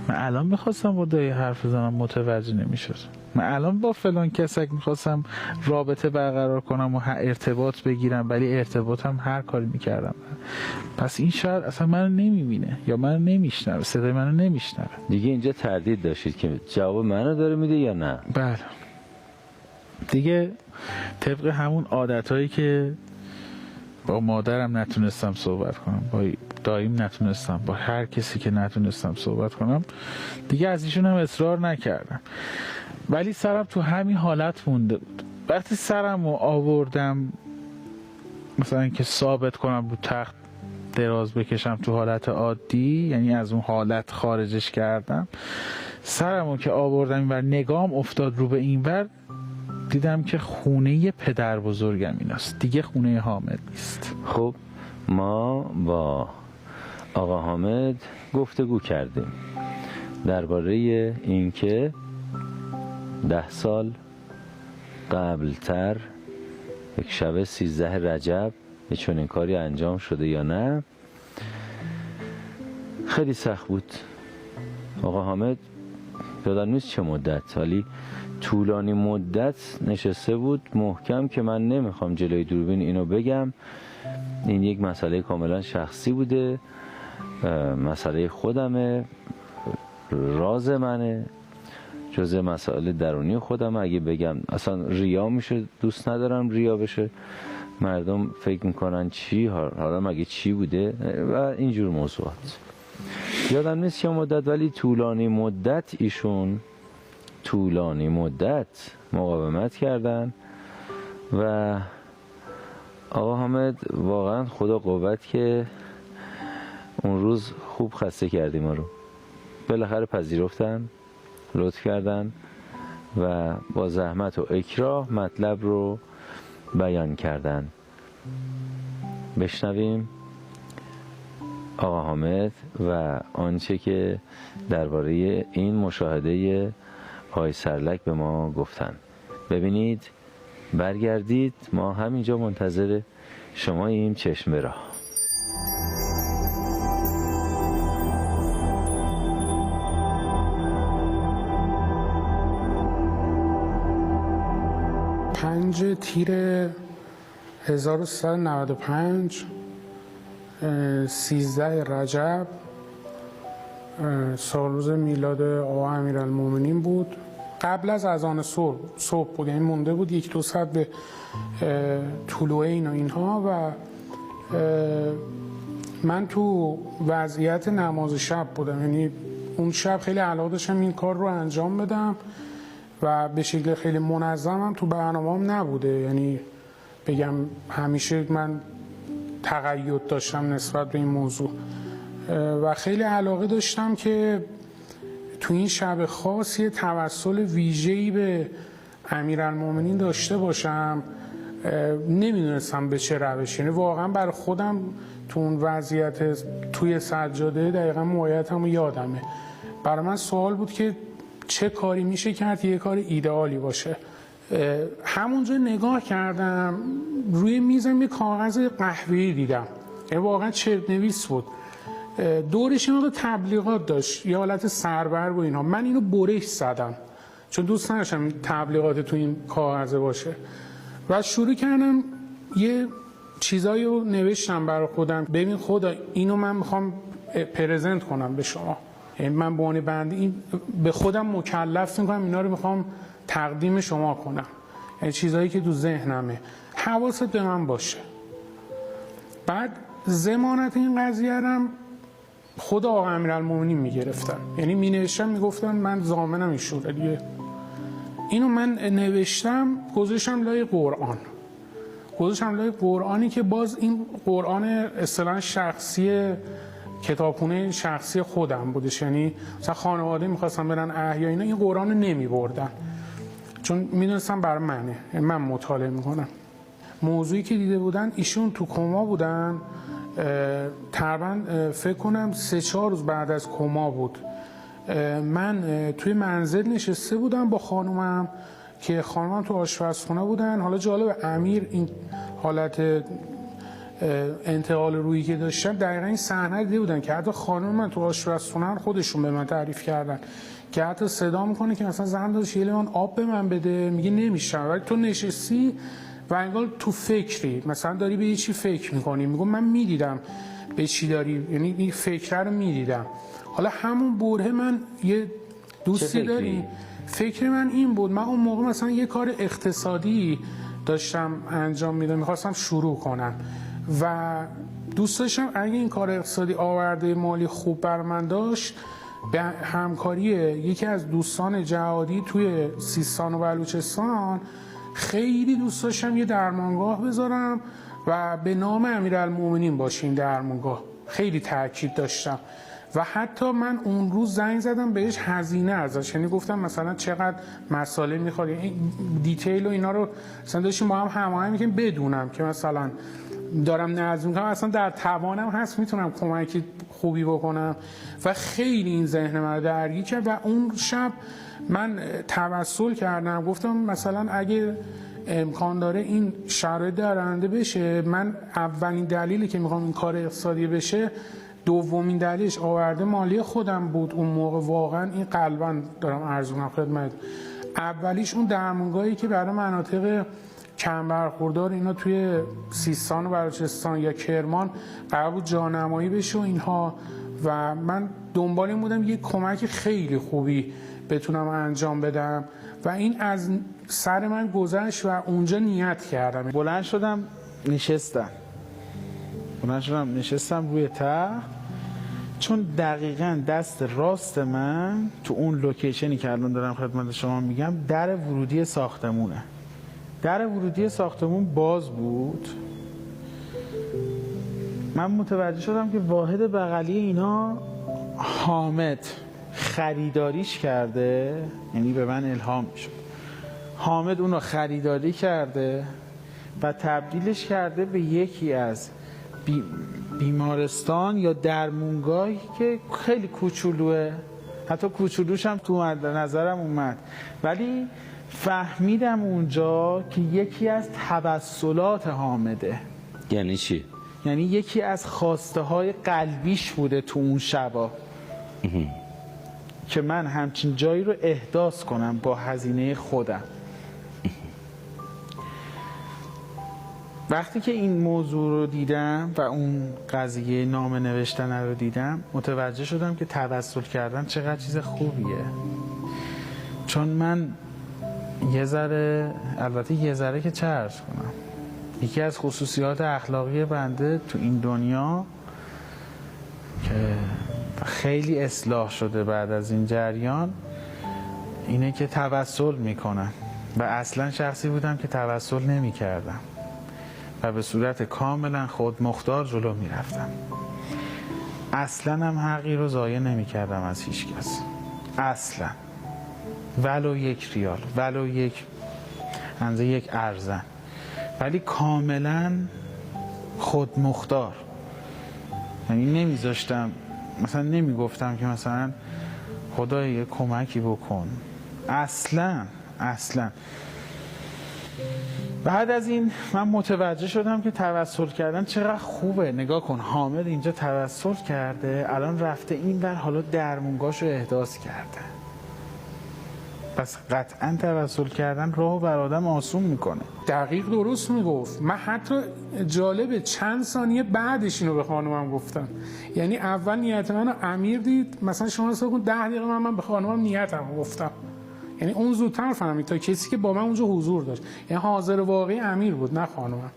من الان میخواستم با دایی حرف بزنم متوجه نمیشد. من الان با فلان کسک میخواستم رابطه برقرار کنم و ارتباط بگیرم، ولی ارتباطم هر کاری میکردم. پس این شاید اصلا منو نمیبینه یا منو نمیشنوه، صدای منو نمیشنوه. دیگه اینجا تردید داشتید که جواب منو داره میده یا نه؟ بله. دیگه طبق همون عادتایی که با مادرم نتونستم صحبت کنم، با داییم نتونستم، با هر کسی که نتونستم صحبت کنم، دیگه از ایشون هم اصرار نکردم. ولی سرم تو همین حالت مونده بود. وقتی سرم رو آوردم مثلا که ثابت کنم رو تخت دراز بکشم تو حالت عادی، یعنی از اون حالت خارجش کردم، سرم رو که آوردم و نگام افتاد رو به این ور، دیدم که خونه پدر بزرگم ایناست، دیگه خونه حامد نیست. خب ما با آقا حامد گفتگو کردیم درباره اینکه 10 سال قبلتر یک شب 13 رجب یه چنین کاری انجام شده یا نه. خیلی سخت بود. آقا حامد یادم نیست چه مدت، ولی طولانی مدت نشسته بود محکم که من نمیخوام جلوی دوربین اینو بگم، این یک مسئله کاملا شخصی بوده، مسئله خودمه، راز منه، جزء مسائل درونی خودم. اگه بگم اصلا ریا میشه، دوست ندارم ریا بشه، مردم فکر میکنن چی، حالا مگه چی بوده و اینجور موضوعات. یادم نیست چه مدت، ولی طولانی مدت ایشون طولانی مدت مقاومت کردن و آقا حامد واقعا خدا قوت که اون روز خوب خسته کردیم ما رو. بالاخره پذیرفتن، لطف کردن و با زحمت و اکراه مطلب رو بیان کردن. بشنویم آقا حامد و آنچه که درباره این مشاهده آقای سرلک به ما گفتن. ببینید برگردید، ما همینجا منتظر شماییم. چشمه راه. تیر 1395 13 رجب سالروز میلاد آقا امیرالمومنین بود. قبل از اذان صبح بود، یعنی مونده بود 1-2 ساعت به طلوع اینها و من تو وضعیت نماز شب بودم. یعنی اون شب خیلی علاقه داشتم این کار رو انجام بدم و به شکل خیلی منظمم تو برنامه‌ام نبوده. یعنی بگم همیشه من تقید داشتم نسبت به این موضوع و خیلی علاقه داشتم که تو این شب خاص یه توسل ویژه‌ای به امیرالمومنین داشته باشم. نمیدونستم به چه روشی، یعنی واقعا برای خودم تو اون وضعیت توی سجاده دقیقا موقعیتم رو یادمه. برای من سوال بود که چه کاری میشه کرد یه کار ایدئالی باشه. همونجا نگاه کردم روی میزم یه کاغذ قهوه‌ای دیدم، واقعا چرت نویس بود، دورش این تبلیغات داشت، یه حالت سربرگ و اینا. من اینو برش زدم چون دوست نداشتم تبلیغات تو این کاغذه باشه و شروع کردم یه چیزایی رو نوشتم برای خودم. ببین خدا اینو من میخوام پرزنت کنم به شما، من به عنوان بنده این به خودم مکلف میکنم، اینا رو میخوام تقدیم شما کنم، یعنی چیزایی که تو ذهنمه، حواست به من باشه. بعد ضمانت این قضیه هم خود آقا امیرالمومنین میگرفتن، یعنی مینوشتم میگفتن من ضامنم ایشونه دیگه. اینو من نوشتم گذاشتم لای قرآنی که باز این قرآن اصطلاحاً شخصی کتابخونه شخصی خودم بودش، یعنی مثلا خانواده میخواستم برن احیا اینا این قرآن رو نمیبردن چون میدونستم برای منه، یعنی من مطالعه میکنم. موضوعی که دیده بودن ایشون تو کما بودن، تقریبا فکر کنم 3-4 روز بعد از کما بود. من توی منزل نشسته بودم با خانومم که خانومم تو آشپزخونه بودن. حالا جالب امیر این حالت انتقال رویی که داشتم دقیقا این صحنه دیده بودن که حتی خانم من تو آشپزخونه خودشون به من تعریف کردن که حتی صدا میکنه که مثلا زن داشت یه لیوان آب به من بده، میگه نمیشه، ولی تو نشستی و انگار تو فکری، مثلا داری به یه چی فکر میکنی. میگم من میدیدم به چی داری، یعنی این فکر رو میدیدم. حالا همون بره من یه دوستی داریم، فکر من این بود، من اون موقع مثلا یه کار اقتصادی داشتم انجام میدم، میخواستم شروع کنم و دوست داشتم اگه این کار اقتصادی آورده مالی خوب بر من داشت، به همکاری یکی از دوستان جهادی توی سیستان و بلوچستان خیلی دوست داشتم یه درمانگاه بذارم و به نام امیرالمومنین باشه این درمانگاه. خیلی تاکید داشتم و حتی من اون روز زنگ زدم بهش هزینه ازش، یعنی گفتم مثلا چقدر مساله میخواد، این دیتیل و اینا رو مثلا داشتیم با هم هماهنگ میکنیم بدونم که مثلا دارم نظم میکنم اصلا در توانم هست میتونم کمکی خوبی بکنم و خیلی این ذهن من درگیر کرد. و اون شب من توسل کردم، گفتم مثلا اگه امکان داره این شرایط در آینده بشه، من اولین دلیلی که میخوام این کار اقتصادی بشه، دومین دلیلش آورده مالی خودم بود اون موقع، واقعا این قلباً دارم عرض می‌کنم خدمت. اولیش اون درمانگاهی که برای مناطق کم برخوردار اینا توی سیستان و بلوچستان یا کرمان قرار بود جانمایی بشه و اینها، و من دنبال این بودم یه کمک خیلی خوبی بتونم انجام بدم و این از سر من گذشت و اونجا نیت کردم. بلند شدم نشستم روی تخت، چون دقیقاً دست راست من تو اون لوکیشنی که الان دارم خدمت شما میگم در ورودی ساختمونه. در ورودی ساختمون باز بود. من متوجه شدم که واحد بغلی اینا حامد خریداریش کرده، یعنی به من الهام میشد. حامد اون رو خریداری کرده و تبدیلش کرده به یکی از بیمارستان یا درمونگاهی که خیلی کوچولوه، حتی کوچولوش هم تو نظرم اومد، ولی فهمیدم اونجا که یکی از توسلات حامده، یعنی چی؟ یعنی یکی از خواسته های قلبیش بوده تو اون شبا که من همچین جایی رو احداث کنم با هزینه خودم. وقتی که این موضوع رو دیدم و اون قضیه نامه نوشتن رو دیدم، متوجه شدم که توسل کردن چقدر چیز خوبیه. چون من یه ذره که چه عرض کنم، یکی از خصوصیات اخلاقی بنده تو این دنیا که خیلی اصلاح شده بعد از این جریان اینه که توسل میکنم و اصلا شخصی بودم که توسل نمی کردم و به صورت کاملا خودمختار جلو میرفتم. اصلا هم حقی رو ضایع نمی کردم از هیچ کس، اصلا، ولو یک ریال، ولو یک اندازه یک ارزن، ولی کاملا خودمختار. یعنی نمیذاشتم، مثلا نمیگفتم که مثلا خدای یه کمکی بکن، اصلا. بعد از این من متوجه شدم که توسل کردن چقدر خوبه. نگاه کن، حامد اینجا توسل کرده، الان رفته این ور، حالا درمونگاش رو احداث کرده. پس قطعا توسل کردن راهو بر آدم آسون میکنه. دقیق درست میگفت. من حتی جالبه چند ثانیه بعدش اینو به خانومم گفتم. یعنی اول نیت منو امیر دید، مثلا شما حساب کن 10 دقیقه من به خانومم نیتمو گفتم. یعنی اون زودتر فهمید تا کسی که با من اونجا حضور داشت. یعنی حاضر واقعی امیر بود، نه خانومم.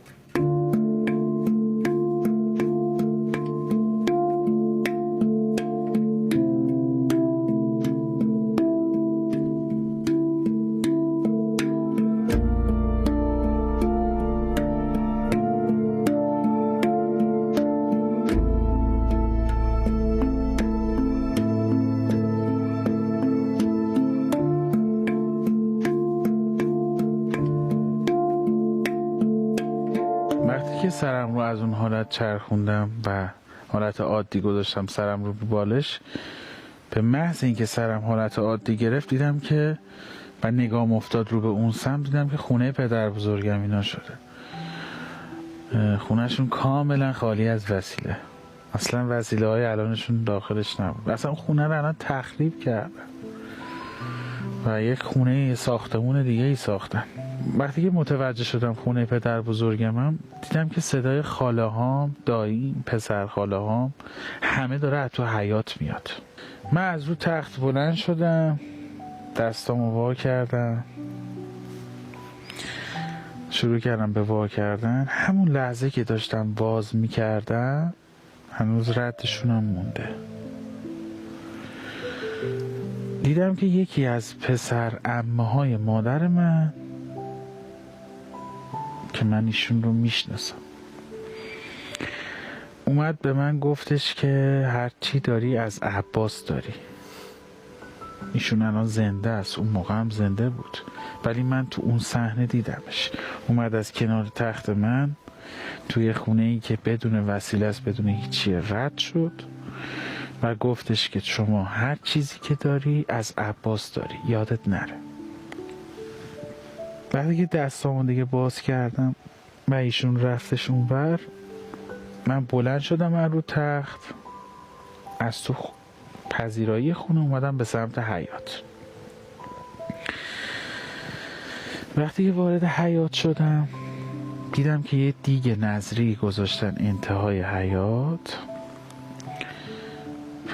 که سرم رو از اون حالت چرخوندم و حالت عادی گذاشتم سرم رو به بالش، به محض اینکه سرم حالت عادی گرفت دیدم که و نگام افتاد رو به اون سمت، دیدم که خونه پدر بزرگم اینا شده. خونهشون کاملا خالی از وسیله، اصلا وسیله های الانشون داخلش نبود. اصلا خونه رو الان تخریب کردن و یک خونه ساختمون دیگه ای ساختن. وقتی که متوجه شدم خونه پدر بزرگمم، دیدم که صدای خاله هام، دایی، پسر خاله هام، همه داره از تو حیاط میاد. من از رو تخت بلند شدم، دستامو وا کردم، شروع کردم به وا کردن. همون لحظه که داشتم باز میکردم هنوز ردشونم مونده. دیدم که یکی از پسر عمه های مادر من که من ایشون رو میشناسم اومد به من گفتش که هر چی داری از عباس داری. ایشون الان زنده است، اون موقع هم زنده بود ولی من تو اون صحنه دیدمش. اومد از کنار تخت من توی خونه ای که بدون وسیله است، بدون هیچی، رد شد و گفتش که شما هر چیزی که داری از عباس داری، یادت نره. بعد که دستامو دیگه باز کردم و ایشون رفتش اونور، من بلند شدم از رو تخت، از تو پذیرایی خونه اومدم به سمت حیاط. وقتی که وارد حیاط شدم دیدم که یه دیگ نظری گذاشتن انتهای حیاط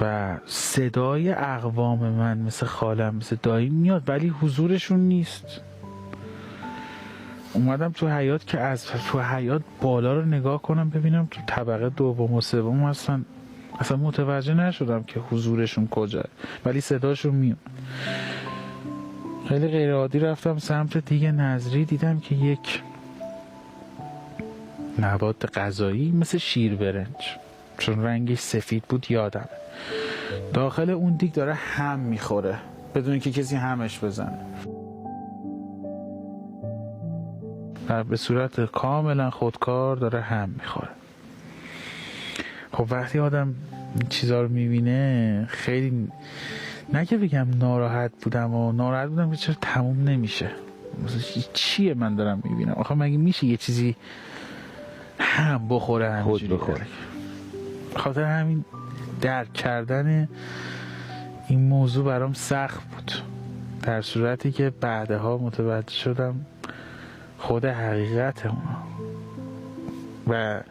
و صدای اقوام من مثل خالم، مثل دایی میاد ولی حضورشون نیست. اومدم تو حیاط که از تو حیاط بالا رو نگاه کنم ببینم تو طبقه دوم و سوم اصلا متوجه نشدم که حضورشون کجاه ولی صداشون میاد. خیلی غیر عادی رفتم سمت دیگه نظری، دیدم که یک مواد غذایی مثل شیر برنج، چون رنگش سفید بود یادم، داخل اون دیگ داره هم میخوره بدون اینکه کسی همش بزنه و به صورت کاملا خودکار داره هم میخوره. خب وقتی آدم این چیزا رو میبینه خیلی، نه که بگم ناراحت بودم که چرا تموم نمیشه، چیه من دارم میبینم؟ آخه مگه میشه یه چیزی هم بخوره همینجوری بخوره؟ خاطر همین درک کردن این موضوع برام سخت بود، در صورتی که بعدها متوجه شدم خود حقیقت اونا و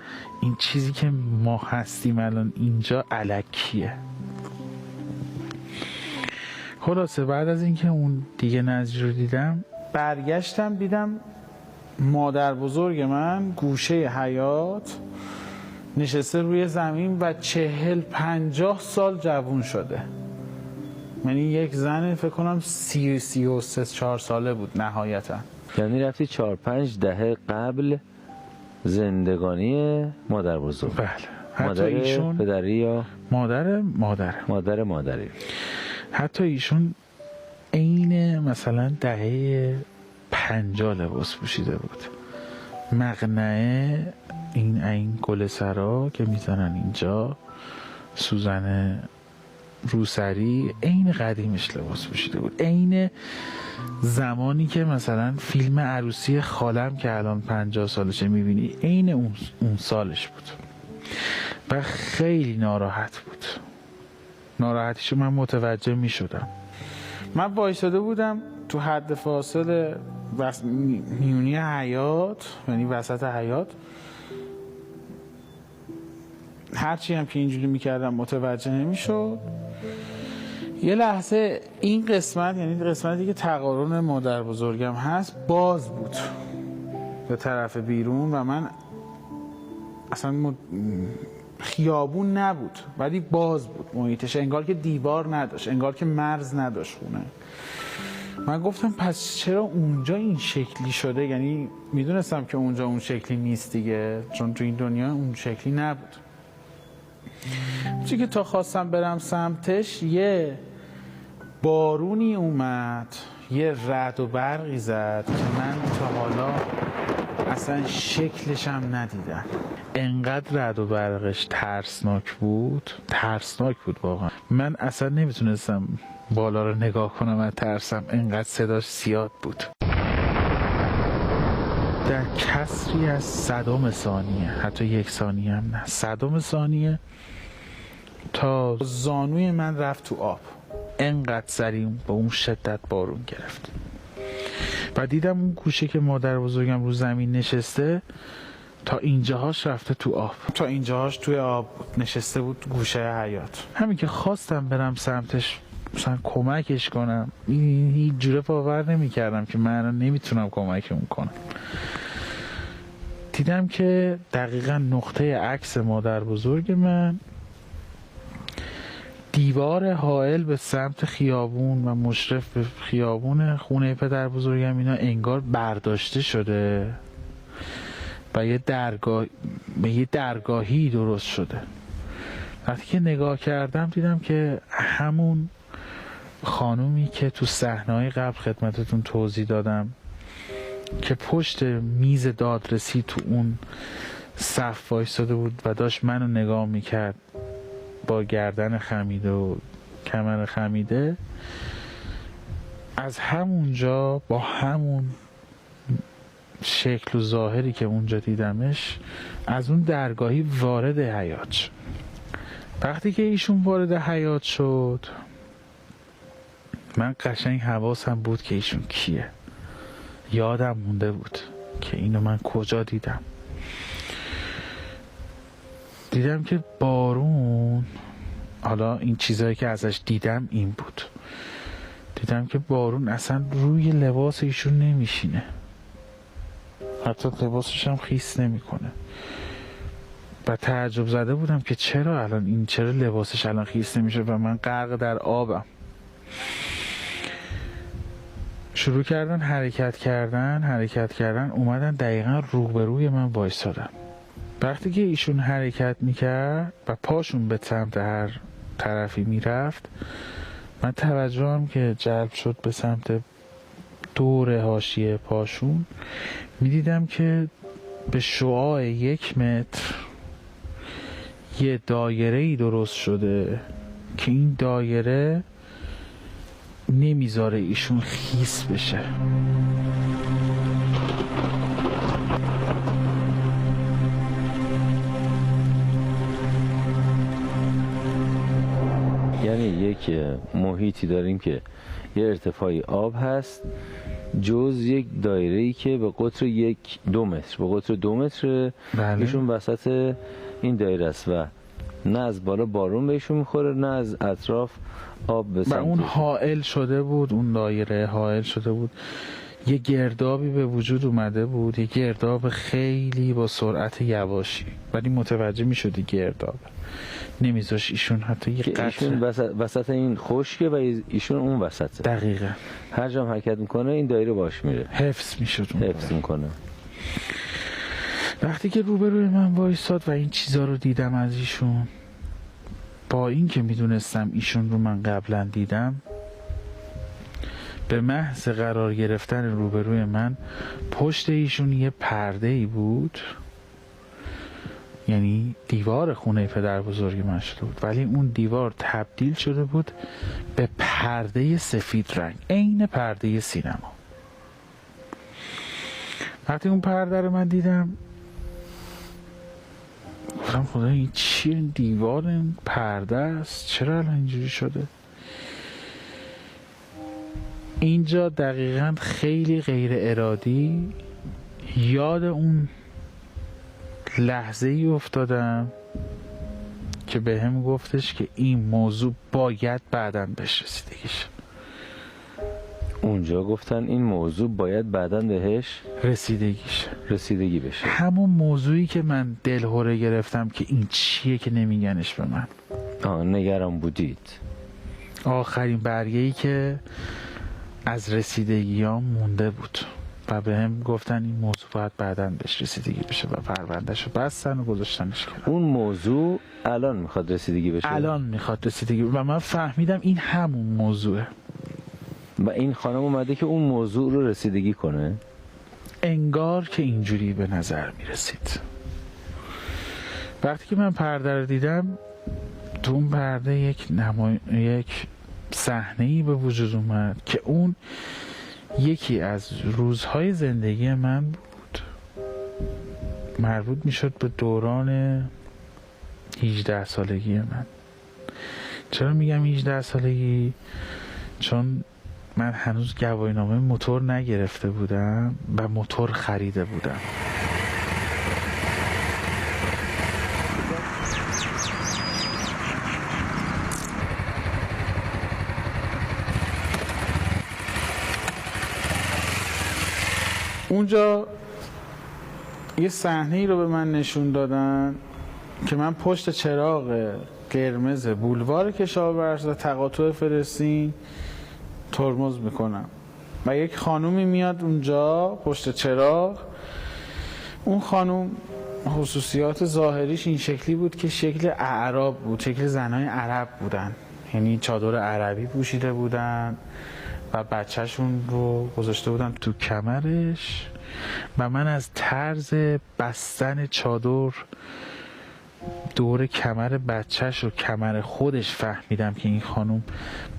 این چیزی که ما هستیم الان اینجا الکیه. خلاصه بعد از اینکه اون دیگه نظری رو دیدم، برگشتم دیدم مادر بزرگ من گوشه حیاط نشسته روی زمین و 40-50 سال جوون شده. یعنی یک زن فکر کنم 33-34 ساله بود نهایتا. یعنی رفتی 4-5 دهه قبل زندگانی مادر بزرگ. بله. مادر ایشون پدری یا مادری. حتی ایشون عین مثلا دهه 50 لباس پوشیده بود. مقنعه این گل سرا که میزنن اینجا، سوزن روسری، عین قدیمش لباس پوشیده بود. عین زمانی که مثلا فیلم عروسی خالم که الان 50 سالشه میبینی، عین اون سالش بود و خیلی ناراحت بود. ناراحتیشو من متوجه میشدم. من وایساده بودم تو حد فاصله میونی حیاط، یعنی وسط حیاط. هرچی هم که اینجوری میکردم متوجه نمیشد. یه لحظه این قسمت، یعنی قسمتی که تقارن مادر بزرگم هست، باز بود به طرف بیرون و من اصلا خیابون نبود ولی باز بود محیطش، انگار که دیوار نداشت، انگار که مرز نداشت خونه. من گفتم پس چرا اونجا این شکلی شده؟ یعنی میدونستم که اونجا اون شکلی نیست دیگه، چون تو این دنیا اون شکلی نبود. چون که تا خواستم برم سمتش یه بارونی اومد، یه رعد و برقی زد که من تا حالا اصلا شکلش هم ندیدم. انقدر رعد و برقش ترسناک بود واقعا. من اصلا نمیتونستم بالا رو نگاه کنم و ترسم، انقدر صداش زیاد بود. در کسری از 100 ثانیه، حتی 1 ثانیه هم نه، 100 ثانیه تا زانوی من رفت تو آب. انقدر سریع با اون شدت بارون گرفت و دیدم اون گوشه که مادر بزرگم رو زمین نشسته تا اینجاهاش رفته تو آب، تا اینجاهاش توی آب نشسته بود گوشه حیاط. همین که خواستم برم سمتش مثلا کمکش کنم، هیچ جوره باور نمی کردم که من نمیتونم کمکمون کنم. دیدم که دقیقا نقطه عکس مادر بزرگ من، دیوار حائل به سمت خیابون و مشرف به خیابون خونه پدر بزرگم، اینا انگار برداشته شده و یه درگاهی درست شده. وقتی که نگاه کردم دیدم که همون خانومی که تو صحنه‌های قبل خدمتتون توضیح دادم که پشت میز دادرسی تو اون صف وایساده بود و داشت منو نگاه میکرد با گردن خمیده و کمر خمیده، از همونجا با همون شکل و ظاهری که اونجا دیدمش از اون درگاهی وارد حیاط شد. وقتی که ایشون وارد حیاط شد من قشنگ حواسم بود که ایشون کیه. یادم مونده بود که اینو من کجا دیدم. دیدم که بارون، حالا این چیزایی که ازش دیدم این بود، دیدم که بارون اصلا روی لباس ایشون نمیشینه، حتی لباسش هم خیس نمیکنه. و تعجب زده بودم که چرا لباسش الان خیس نمیشه و من غرق در آبم. شروع کردن حرکت کردن اومدن دقیقا روبروی من وایسادن. وقتی که ایشون حرکت میکرد و پاشون به سمت هر طرفی میرفت، من توجهم که جلب شد به سمت دور حاشیه پاشون. میدیدم که به شعاع 1 متر یه دایره‌ای درست شده که این دایره نمیذاره ایشون خیس بشه. یک محیطی داریم که یه ارتفاعی آب هست جز یک دایره‌ای که به قطر 2 متر به قطر 2 متر بله. ایشون وسط این دایره است و نه از بالا بارون بهشون میخوره نه از اطراف آب به و سمتشون. اون حائل شده بود، اون دایره حائل شده بود، یه گردابی به وجود اومده بود، یه گرداب خیلی با سرعت یواشی، ولی متوجه میشدی گرداب نمیذاش ایشون حتی یه که ایشون قطره. وسط این خشکه و ایشون اون وسطه. دقیقا هر جا حرکت میکنه این دایره باش میره، حفظ میشد اون حفظ میکنه. وقتی که روبروی من وایساد و این چیزا رو دیدم از ایشون، با این که میدونستم ایشون رو من قبلا دیدم، به محض قرار گرفتن روبروی من پشت ایشون یه پرده ای بود، یعنی دیوار خونه پدر بزرگ من شده بود، ولی اون دیوار تبدیل شده بود به پرده سفید رنگ، عین پرده سینما. وقتی اون پرده رو من دیدم گفتم خدا این چیه؟ این دیوار این پرده است، چرا الان اینجوری شده؟ اینجا دقیقا خیلی غیر ارادی یاد اون لحظه ای افتادم که به هم گفتش که این موضوع باید بعداً بهش رسیدگی شه. اونجا گفتن این موضوع باید بعداً بهش رسیدگی بشه. همون موضوعی که من دلهره گرفتم که این چیه که نمیگنش به من. نگران بودید. آخرین برگه‌ای که از رسیدگیام مونده بود و به هم گفتن این موضوع باید بعداً بهش رسیدگی بشه و پروندهشو بستن و گذاشتنش کنن. اون موضوع الان میخواد رسیدگی بشه. الان میخواد رسیدگی و من فهمیدم این همون موضوعه و این خانم اومده که اون موضوع رو رسیدگی کنه. انگار که اینجوری به نظر میرسید. وقتی که من پرده رو دیدم، تو اون پرده یک صحنه‌ای به وجود اومد که اون یکی از روزهای زندگی من بود، مربوط میشد به دوران 18 سالگی من. چرا میگم 18 سالگی؟ چون من هنوز گواهینامه موتور نگرفته بودم و موتور خریده بودم. اونجا یه صحنه‌ای رو به من نشون دادن که من پشت چراغ قرمز بولوار کشاورز و تقاطع فلسطین ترمز میکنم و یک خانومی میاد اونجا پشت چراغ. اون خانوم خصوصیات ظاهریش این شکلی بود که شکل اعراب بود، شکل زنای عرب بودن، یعنی چادر عربی پوشیده بودن و بچهشون رو گذاشته بودن تو کمرش و من از طرز بستن چادر دور کمر بچهش و کمر خودش فهمیدم که این خانوم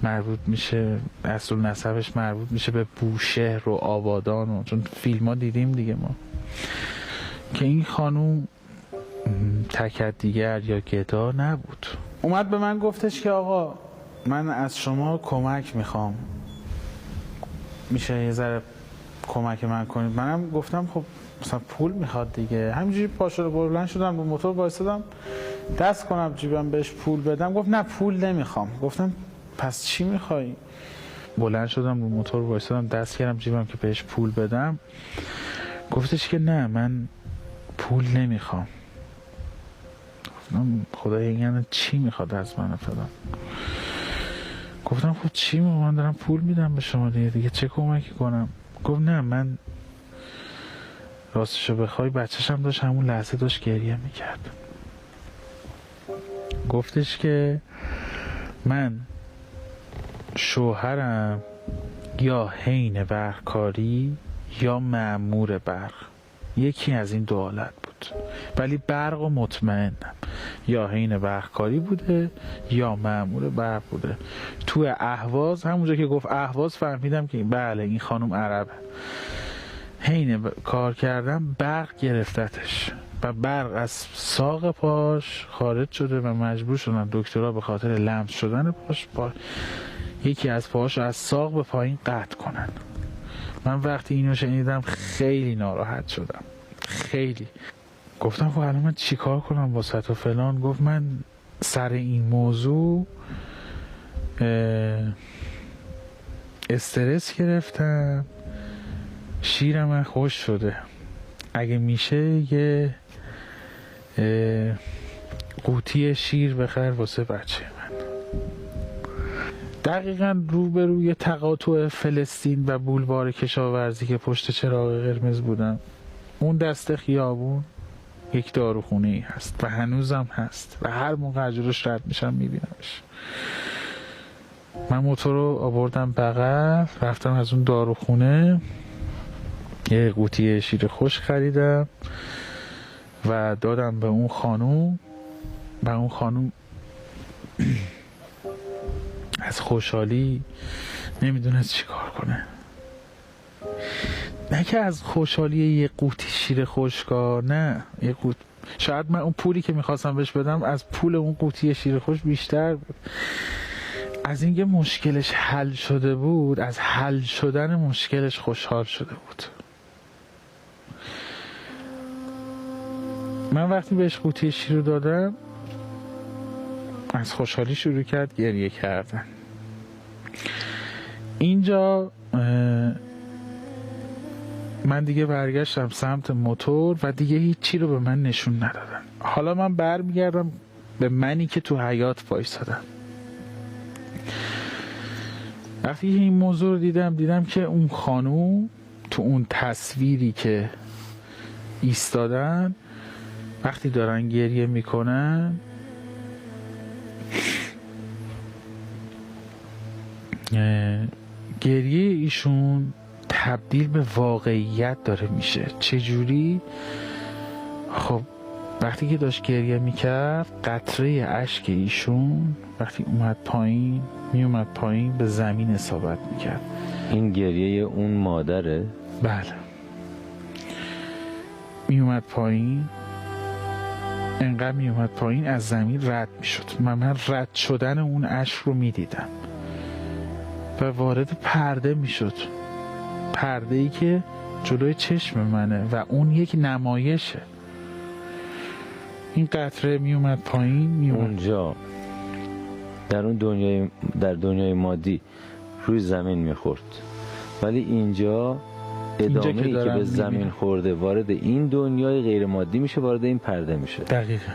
مربوط میشه، اصل نسبش مربوط میشه به بوشهر و آبادان و چون فیلم ها دیدیم دیگه ما، که این خانوم تکدیگر یا گدا نبود. اومد به من گفتش که آقا من از شما کمک میخوام، میشه یه ذره کمک من کنید؟ منم گفتم خب مثلا پول میخواد دیگه. همینجوری پاشو بلند شدم رو موتور وایسادم دست کنم جیبم بهش پول بدم. گفت نه پول نمیخوام. گفتم پس چی میخوای؟ بلند شدم رو موتور وایسادم دست کردم جیبم که بهش پول بدم. گفتش که نه من پول نمیخوام. گفتم خدایا یعنی چی میخواد از من فلان؟ گفتم خب چی میخوام؟ من دارم پول میدم به شما دیگه چه کمکی کنم؟ گفت نه من راستشو بخوای بچه‌شم داشت همون لحظه داشت گریه میکرد. گفتش که من شوهرم یا حین برقکاری یا مأمور برق، یکی از این دو حالت بود، ولی برق و مطمئنم یا حین برقکاری بوده یا مأمور برق بوده. تو اهواز همونجا که گفت اهواز فهمیدم که بله این خانم عربه. حین کار کردم برق گرفتتش و برق از ساق پاش خارج شده و مجبور شدن دکترها به خاطر لمس شدن پاش یکی از پاهاشو از ساق به پایین قطع کنن. من وقتی اینو شنیدم خیلی ناراحت شدم، خیلی. گفتم خب الان من چیکار کنم واسه و فلان. گفت من سر این موضوع استرس گرفتم، شیر من خوش شده، اگه میشه یه قوطی شیر بخر واسه بچه من. دقیقا روبروی تقاطع فلسطین و بولوار کشاورزی که پشت چراغ قرمز بودم، اون دست خیابون یک داروخونه ای هست و هنوزم هست و هر موقع از جلوش رد میشم میبینمش. من موتور رو آوردم بغل، رفتم از اون داروخونه یه قوطی شیر خوش خریدم و دادم به اون خانوم و اون خانوم از خوشحالی نمیدونست چی کار کنه. نه که از خوشحالی یه قوطی شیر خشکا، نه، یه شاید من اون پولی که میخواستم بهش بدم از پول اون قوطی شیر خوش بیشتر بود. از اینکه مشکلش حل شده بود، از حل شدن مشکلش خوشحال شده بود. من وقتی بهش قوطی شیر رو دادم از خوشحالی شروع کرد گریه کردن. اینجا من دیگه برگشتم سمت موتور و دیگه هیچی رو به من نشون ندادن. حالا من برمیگردم به منی که تو حیاط وایسادم. وقتی این موضوع رو دیدم که اون خانوم تو اون تصویری که ایستادن وقتی دارن گریه میکنن گریه ایشون تبدیل به واقعیت داره میشه. چجوری؟ خب وقتی که داشت گریه میکرد قطره اشک ایشون وقتی اومد پایین به زمین اصابت میکرد. این گریه اون مادره؟ بله. میومد پایین، انقدر میومد پایین از زمین رد میشد. من رد شدن اون اشک رو میدیدم و وارد پرده میشد، پرده ای که جلوی چشم منه و اون یک نمایشه. این قطره میومد پایین اونجا در دنیای مادی روی زمین میخورد، ولی اینجا ادامه ای که به زمین خورده وارد این دنیای غیر مادی میشه، وارد این پرده میشه. دقیقا.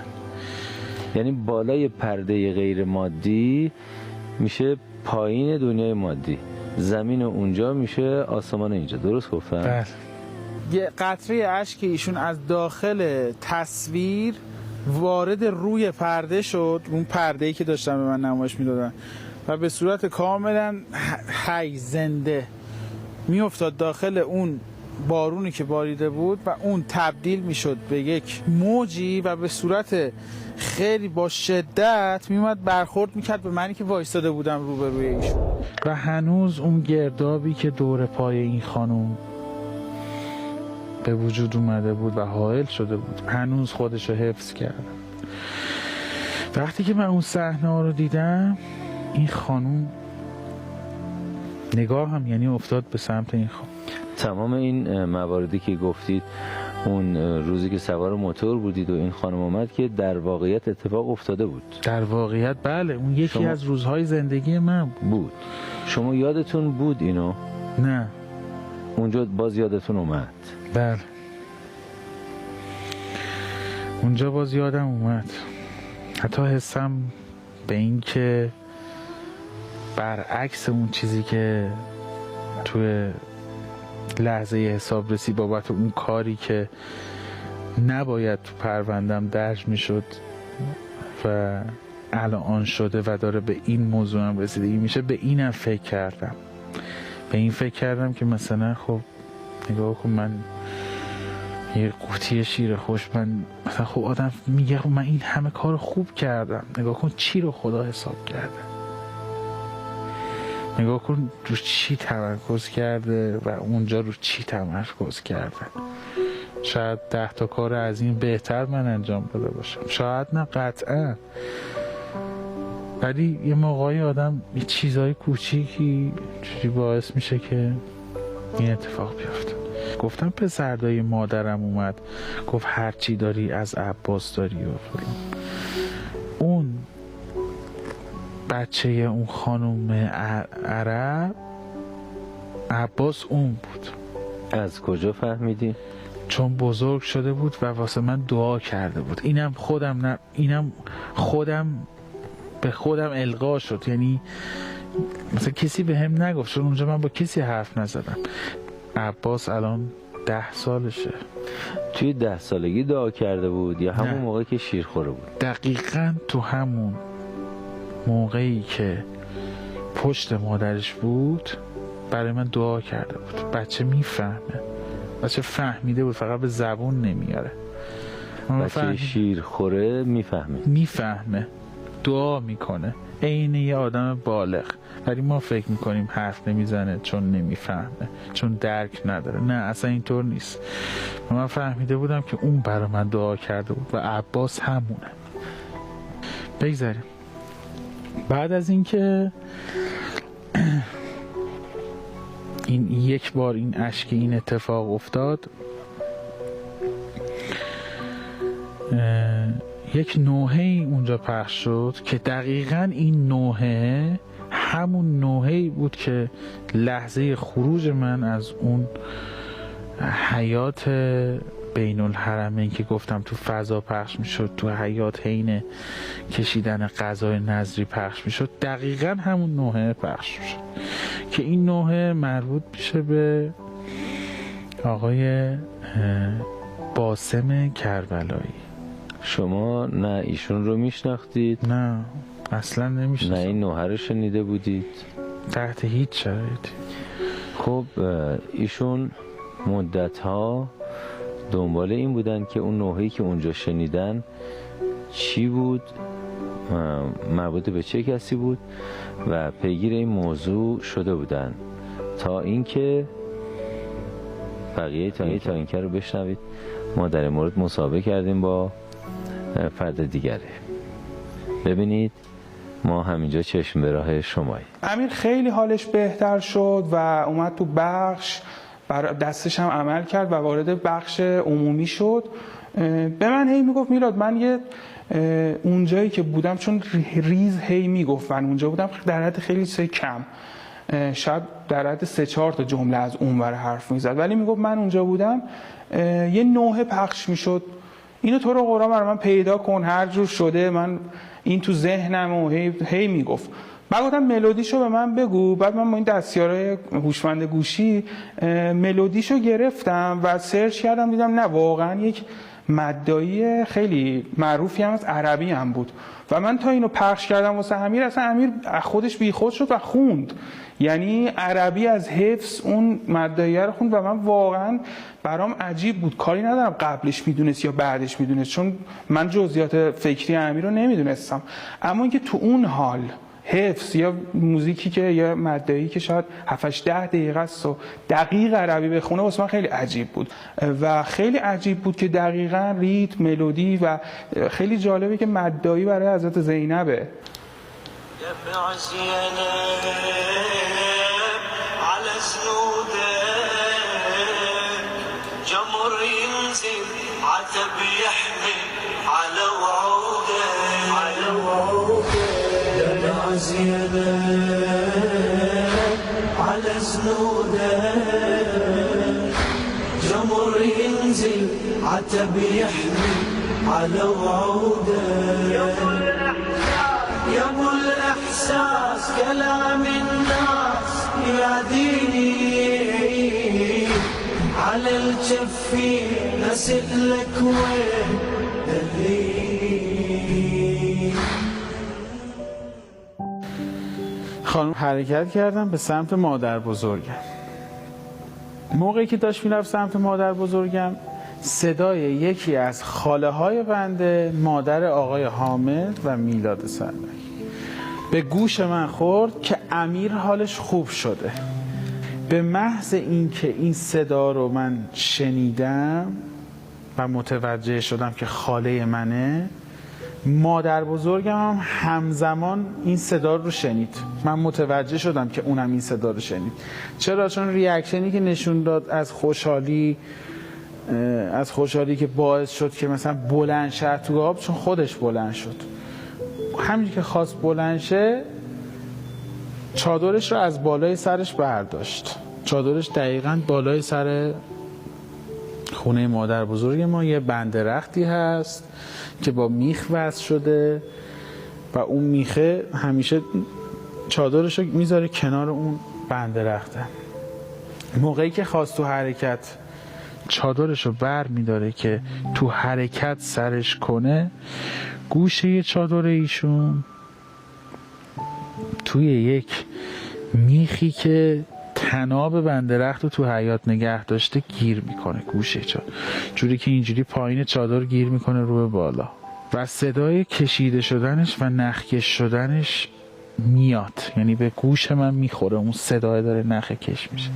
یعنی بالای پرده غیر مادی میشه پایین دنیای مادی، زمین اونجا میشه آسمان اینجا. درست گفتم؟ بله. یه قطره اشک ایشون از داخل تصویر وارد روی پرده شد، اون پرده‌ای که داشتن به من نمایش میدادن، و به صورت کاملا حی زنده میافتاد داخل اون بارونی که باریده بود و اون تبدیل میشد به یک موجی و به صورت خیلی با شدت میومد برخورد میکرد به منی که وایستاده بودم روبروی ایشون. و هنوز اون گردابی که دور پای این خانم به وجود اومده بود و حائل شده بود هنوز خودش رو حفظ کرد. وقتی که من اون صحنه ها رو دیدم، این خانم نگاهم یعنی افتاد به سمت این خانم. تمام این مواردی که گفتید اون روزی که سوار موتور بودید و این خانم اومد که در واقعیت اتفاق افتاده بود؟ در واقعیت بله، اون یکی از روزهای زندگی من بود. شما یادتون بود اینو؟ نه. اونجا باز یادتون اومد؟ بله، اونجا باز یادم اومد. حتی حسم به این که برعکس اون چیزی که توی لحظه حساب رسی بابت اون کاری که نباید تو پروندم درج میشد و الان شده و داره به این موضوع هم رسیدگی میشه، به اینم فکر کردم. به این فکر کردم که مثلا خب نگاه کن، من یه قوطی شیر خوش، من مثلا خب آدم میگه خب من این همه کار خوب کردم، نگاه کن چی رو خدا حساب کرده، نگاه کن رو چی تمرکز کرده و اونجا رو چی تمرکز کرده. شاید 10 تا کار از این بهتر من انجام داده باشم، شاید نه، قطعا. ولی یه موقعی آدم یه چیزای کوچیکی چیزی باعث میشه که این اتفاق بیفته. گفتم پسردای مادرم اومد گفت هر چی داری از عباس داری و فلان. اون بچه اون خانم عرب عباس اون بود. از کجا فهمیدی؟ چون بزرگ شده بود و واسه من دعا کرده بود. اینم خودم به خودم القا شد، یعنی مثلا کسی به هم نگفت، چون اونجا من با کسی حرف نزدم. عباس الان 10 سالشه. توی 10 سالگی دعا کرده بود یا همون موقع که شیر خوره بود؟ دقیقاً تو همون موقعی که پشت مادرش بود برای من دعا کرده بود. بچه میفهمه، بچه فهمیده بود، فقط به زبون نمیاره. بچه شیر خوره میفهمه، دعا میکنه عین یه آدم بالغ. ولی ما فکر میکنیم حرف نمیزنه چون نمیفهمه، چون درک نداره. نه، اصلا اینطور نیست. من فهمیده بودم که اون برای من دعا کرده بود و عباس همونه. بگذاریم. بعد از اینکه این یک بار این اشک این اتفاق افتاد، یک نوحه‌ای اونجا پخش شد که دقیقاً این نوحه همون نوحه‌ای بود که لحظه خروج من از اون حیات بین الحرمین که گفتم تو فضا پخش میشد، تو حیات حین کشیدن غذای نظری پخش میشد، دقیقاً همون نوحه پخش میشد که این نوحه مربوط میشه به آقای باسم کربلایی. شما نه ایشون رو میشناختید؟ نه، اصلا نمیشناختم. نه این نوحه رو شنیده بودید؟ تحت هیچ شرایطی. خب ایشون مدت‌ها دنبال این بودن که اون نوحه‌ای که اونجا شنیدن چی بود، مربوط به چه کسی بود و پیگیر این موضوع شده بودن تا اینکه بقیه تا اینکه رو بشنوید. ما در این مورد مصاحبه کردیم با فرد دیگره. ببینید ما همینجا چشم به راه شمایی. امیر خیلی حالش بهتر شد و اومد تو بخش، دستش هم عمل کرد و وارد بخش عمومی شد. به من هی میگفت میلاد، من یه اونجایی که بودم، چون ریز هی میگفت من اونجا بودم، در حد خیلی کم، شاید در حد 3-4 تا جمله از اونور حرف میزد، ولی میگفت من اونجا بودم یه نوحه پخش میشد، اینو تو رو قرآن برای من پیدا کن، هر جور شده من این تو ذهنم و هی میگفت. بعد گفتم ملودیشو به من بگو. بعد من با این دستیارای هوشمند گوشی ملودیشو گرفتم و سرچ کردم، دیدم نه واقعا یک مدایی خیلی معروفی هم از عربی هم بود و من تا اینو پخش کردم واسه امیر، اصلا امیر خودش بیخود شد و خوند، یعنی عربی از حفظ اون مدایی رو خوند و من واقعا برام عجیب بود. کاری ندارم قبلش میدونست یا بعدش میدونست، چون من جزئیات فکری امیر رو نمیدونستم، اما اینکه تو اون حال حفظ یا موزیکی که یا مدایی که شاید 7-8-10 دقیقه است و دقیق عربی بخونه واسه من خیلی عجیب بود و خیلی عجیب بود که دقیقاً ریتم، ملودی و خیلی جالبه که مدایی برای حضرت زینبه. زينب على سنودك جمر ينزل عتب يحمي على وعودك يا ابو الاحساس كلام الناس يا ديني على الجفين نسألك وين دليل. خانم حرکت کردم به سمت مادر بزرگم. موقعی که داشت میرفت سمت مادر بزرگم، صدای یکی از خاله های بنده، مادر آقای حامد و میلاد سربک، به گوش من خورد که امیر حالش خوب شده. به محض اینکه این صدا رو من شنیدم و متوجه شدم که خاله منه، مادر بزرگم هم همزمان این صدا رو شنید. من متوجه شدم که اونم این صدا رو شنید. چرا؟ چون ریاکشنی که نشون داد از خوشحالی که باعث شد که مثلا بلند شه تو آب، چون خودش بلند شد. همینجور که خواست بلند شه، چادرش رو از بالای سرش برداشت. چادرش دقیقاً بالای سر خونه مادر بزرگ ما یه بند درختی هست که با میخ وصل شده و اون میخه همیشه چادرش رو میذاره کنار اون بند درخته. موقعی که خواست تو حرکت چادرش رو بر میداره که تو حرکت سرش کنه، گوشه چادر ایشون توی یک میخی که تناب بند درخت رو تو حیاط نگه داشته گیر میکنه، گوشه چادر، جوری که اینجوری پایین چادر گیر میکنه رو به بالا و صدای کشیده شدنش و نخکش شدنش میاد، یعنی به گوش من میخوره، اون صدای داره نخ کش میشه.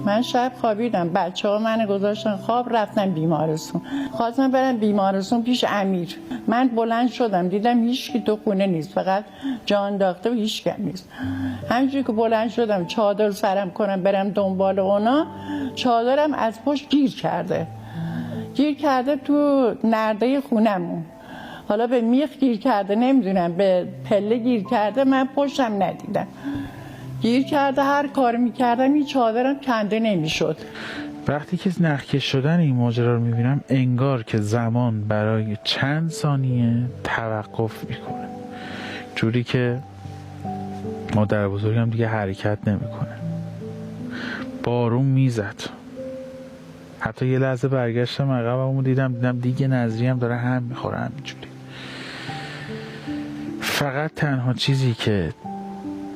من شب خوابیدم، بچه‌ها منو گذاشتن خواب، رفتن بیمارستان. خواستم برم بیمارستان پیش امیر. من بلند شدم دیدم هیچکی تو خونه نیست، فقط جان داخته و هیچ کم نیست. همینجوری که بلند شدم چادر سرم کنم برم دنبال اونا، چادرم از پشت گیر کرده تو نرده خونمون. حالا به میخ گیر کرده نمیدونم، به پله گیر کرده، من پشتم ندیدم. گیر کرده، هر کار میکردم این چادرم کنده نمیشد. وقتی که نخکش شدن این ماجرا رو میبینم، انگار که زمان برای چند ثانیه توقف میکنه، جوری که مادر بزرگم دیگه حرکت نمیکنه. بارون میزد، حتی یه لحظه برگشتم عقبمو دیدم دیگه نظریم داره هم میخوره همینجوری. فقط تنها چیزی که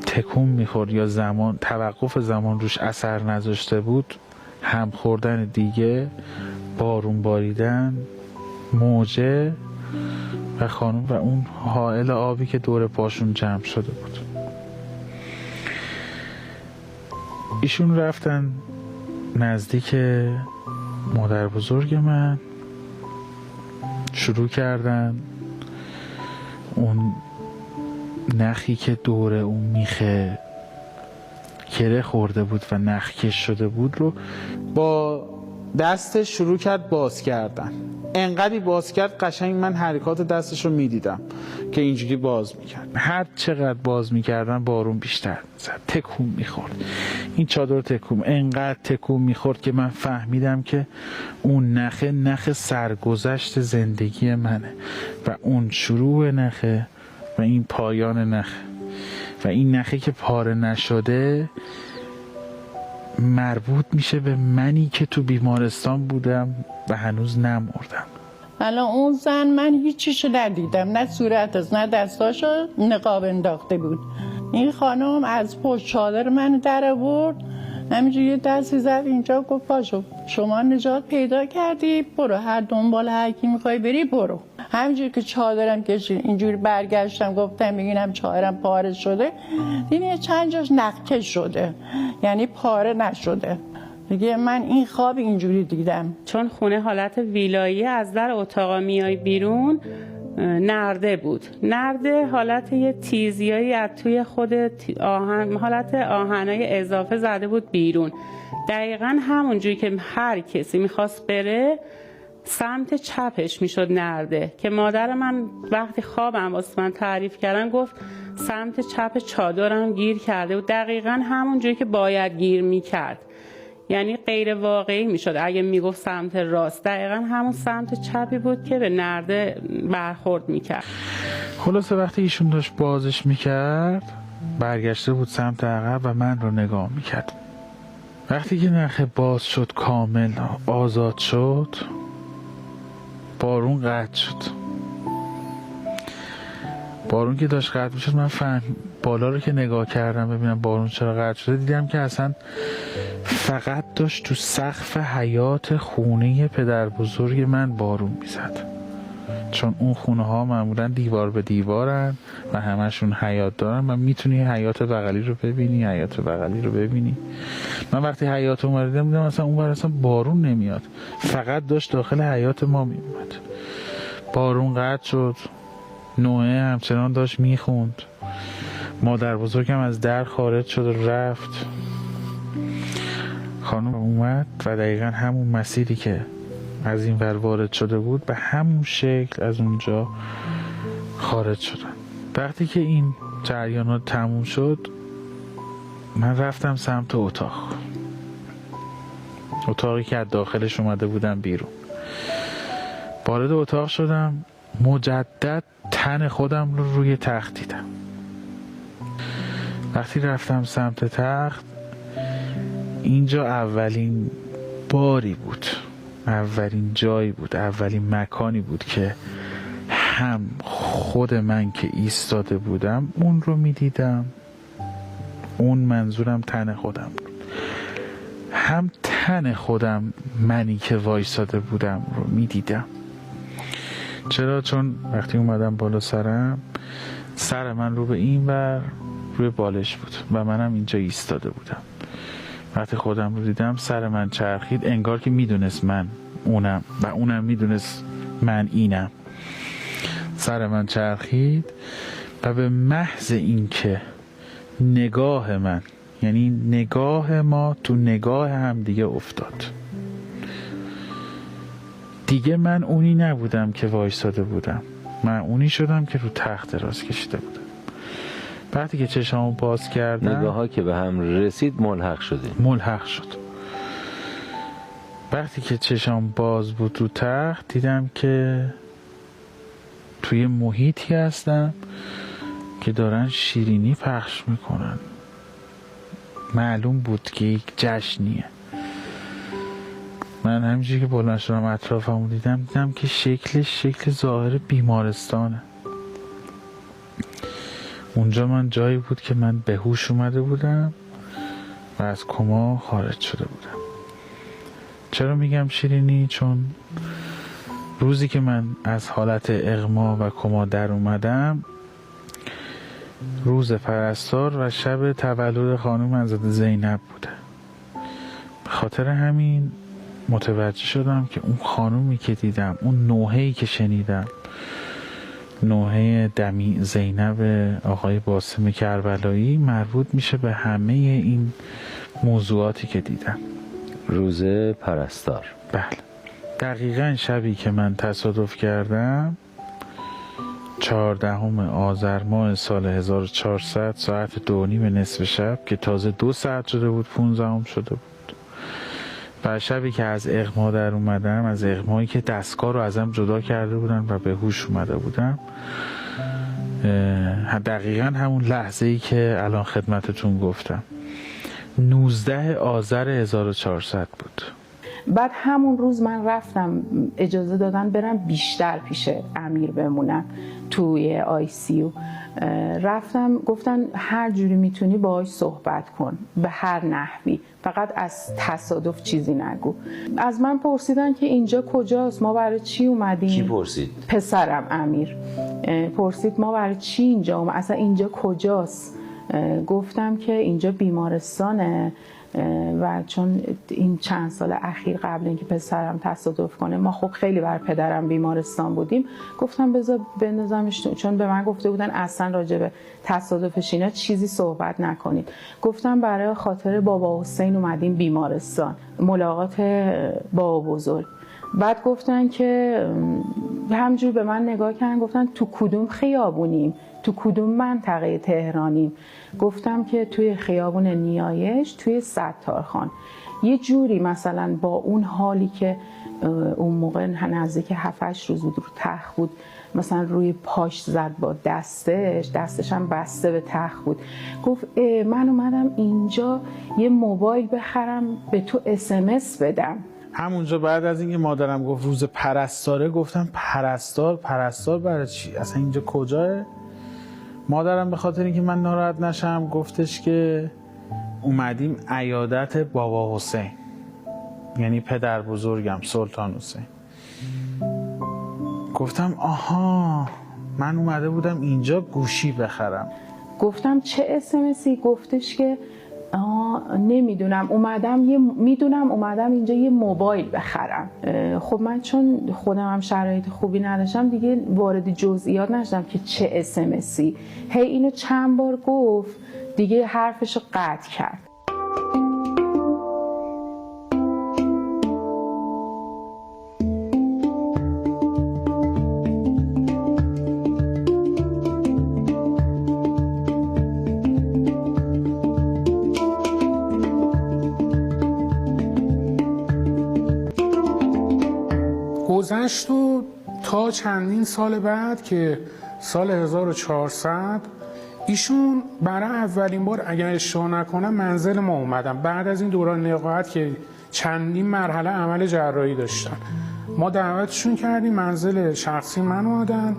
تکون میخورد یا زمان، توقف زمان روش اثر نذاشته بود، هم خوردن دیگه، بارون باریدن، موجه و خانم و اون حائل آبی که دور پاشون جمع شده بود. ایشون رفتن نزدیک مادر بزرگ من، شروع کردن اون نخی که دور اون میخه گره خورده بود و نخ کش شده بود رو با دستش شروع کرد باز کردن. انقدری باز کرد قشنگ من حرکات دستش رو میدیدم که اینجوری باز میکرد. هر چقدر باز میکردن بارون بیشتر میزد، تکون میخورد، این چادر تکون، انقدر تکون میخورد که من فهمیدم که اون نخ سرگذشت زندگی منه و اون شروع نخه و این پایان نخه و این نخه که پاره نشده مربوط میشه به منی که تو بیمارستان بودم و هنوز نمردم. حالا اون زن من هیچیشو ندیدم، نه صورتش نه دستاشو، نقاب انداخته بود. این خانم از پشت چادر من در آورد، همینجوری یه دستی زد اینجا، گفت پاشو شما نجات پیدا کردی، برو هر دنبال هر کی میخوای بری برو. همینجوری که چادرم کشید اینجوری برگشتم گفتم ببینم چادرم پاره شده، دیدم چند جاش نخکش شده، یعنی پاره نشده. دیگه من این خواب اینجوری دیدم. چون خونه حالت ویلایی، از در اتاقا میای بیرون نرده بود. نرده حالت یه تیزیایی از توی خود آهن، حالت آهنای اضافه زده بود بیرون. دقیقا همونجوری که هر کسی میخواست بره سمت چپش میشد نرده، که مادر من وقتی خوابم واسه من تعریف کردن گفت سمت چپ چادرم گیر کرده و دقیقا همونجوری که باید گیر میکرد، یعنی غیر واقعی میشد اگه میگفت سمت راست، دقیقا همون سمت چپی بود که به نرده برخورد میکرد. خلاصه وقتی ایشون داشت بازش میکرد برگشته بود سمت عقب و من رو نگاه میکرد. وقتی که نخه باز شد کامل آزاد شد، بارون قطع شد. بارون که داشت قطع میشد من بالا رو که نگاه کردم ببینم بارون چرا قطع شده، دیدم که اصلا فقط داشت تو سقف حیاط خونه پدر بزرگ من بارون میزد. چون اون خونه ها معمولا دیوار به دیوارن و همشون حیاط دارن و میتونی حیاط بغلی رو ببینی، حیاط بغلی رو ببینی. من وقتی حیاط اومدم دیدم اصلا اون ور اصلا بارون نمیاد، فقط داشت داخل حیاط ما میومد. بارون قطع شد، نوحه همچنان داشت میخوند، مادر بزرگم از در خارج شد و رفت. خانم اومد و دقیقا همون مسیری که از این ور وارد شده بود به همون شکل از اونجا خارج شدن. وقتی که این جریانات تموم شد من رفتم سمت اتاقی که از داخلش اومده بودم بیرون. وارد اتاق شدم، مجدد تن خودم رو روی تخت دیدم. وقتی رفتم سمت تخت، اینجا اولین باری بود، اولین جایی بود، اولین مکانی بود که هم خود من که ایستاده بودم اون رو میدیدم، اون منظورم تن خودم بود، هم تن خودم منی که وایستاده بودم رو میدیدم. چرا؟ چون وقتی اومدم بالا سر من رو به این ور روی بالش بود و منم اینجا ایستاده بودم. وقتی خودم رو دیدم سر من چرخید، انگار که میدونست من اونم و اونم میدونست من اینم. سر من چرخید و به محض اینکه نگاه من، یعنی نگاه ما تو نگاه هم دیگه افتاد، دیگه من اونی نبودم که وایستاده بودم، من اونی شدم که رو تخت دراز کشیده بودم. وقتی که چشامو باز کردم، نگاه ها که به هم رسید ملحق شد. وقتی که چشام باز بود رو تخت، دیدم که توی محیطی هستم که دارن شیرینی پخش میکنن. معلوم بود که یک جشنیه. من همینجوری که بلند شدم اطرافمو دیدم که شکلش شکل ظاهر بیمارستانه. اونجا من جایی بود که من به هوش اومده بودم و از کما خارج شده بودم. چرا میگم شیرینی؟ چون روزی که من از حالت اغما و کما در اومدم روز پرستار و شب تولد خانم منزاده زینب بوده. به خاطر همین متوجه شدم که اون خانومی که دیدم، اون نوحه‌ای که شنیدم، نوحه دمی زینب آقای باسم کربلایی، مربوط میشه به همه این موضوعاتی که دیدم. روز پرستار. بله، دقیقا شبی که من تصادف کردم 14 آذر ماه سال 1400 ساعت 2:30 نصف شب که تازه 2 ساعت شده بود 15 شده بود. و شبی که از اغما در اومدم، از اغمایی که دستگاه رو ازم جدا کرده بودن و به هوش اومده بودم، دقیقا همون لحظه ای که الان خدمتتون گفتم 19 آذر 1400 بود. بعد همون روز من رفتم، اجازه دادن برم بیشتر پیش امیر بمونم توی ICU. رفتم گفتن هر جوری میتونی باهاش صحبت کن، به هر نحوی، فقط از تصادف چیزی نگو. از من پرسیدن که اینجا کجاست، ما برای چی اومدیم. کی پرسید؟ پسرم امیر پرسید ما برای چی اینجا اومدیم، اصلا اینجا کجاست. گفتم که اینجا بیمارستانه و چون این چند سال اخیر قبل اینکه پسرم تصادف کنه ما خب خیلی بر پدرم بیمارستان بودیم. گفتم بذار بندازمش، چون به من گفته بودن اصلا راجع به تصادفش اینا چیزی صحبت نکنید. گفتم برای خاطر بابا حسین اومدیم بیمارستان، ملاقات بابا بزرگ. بعد گفتن که همجور به من نگاه کردن، گفتن تو کدوم خیابونیم، تو کدوم منطقه تهرانیم. گفتم که توی خیابون نیایش توی ستارخان. یه جوری مثلا با اون حالی که اون موقع نزدیک 7-8 روز بود رو تخت بود، مثلا روی پاش زد با دستش هم بسته به تخت بود. گفت من اومدم اینجا یه موبایل بخرم به تو SMS بدم. همونجا بعد از اینکه مادرم گفت روز پرستاره، گفتم پرستار برای چی؟ اصلا اینجا کجاه؟ مادرم به خاطر اینکه من ناراحت نشم گفتش که اومدیم عیادت بابا حسین، یعنی پدر بزرگم سلطان حسین. گفتم آها من اومده بودم اینجا گوشی بخرم. گفتم چه اسمسی؟ گفتش که نمیدونم اومدم اینجا یه موبایل بخرم. خب من چون خودم هم شرایط خوبی نداشتم دیگه وارد جزئیات نشدم که چه اسمسی. هی اینو چند بار گفت دیگه حرفشو قطع کرد. گذشت و تا چندین سال بعد که سال 1400 ایشون برای اولین بار اگر اشتباه نکنم منزل ما اومدن. بعد از این دوران نقاهت که چندین مرحله عمل جراحی داشتن، ما دعوتشون کردیم منزل شخصی من اومدن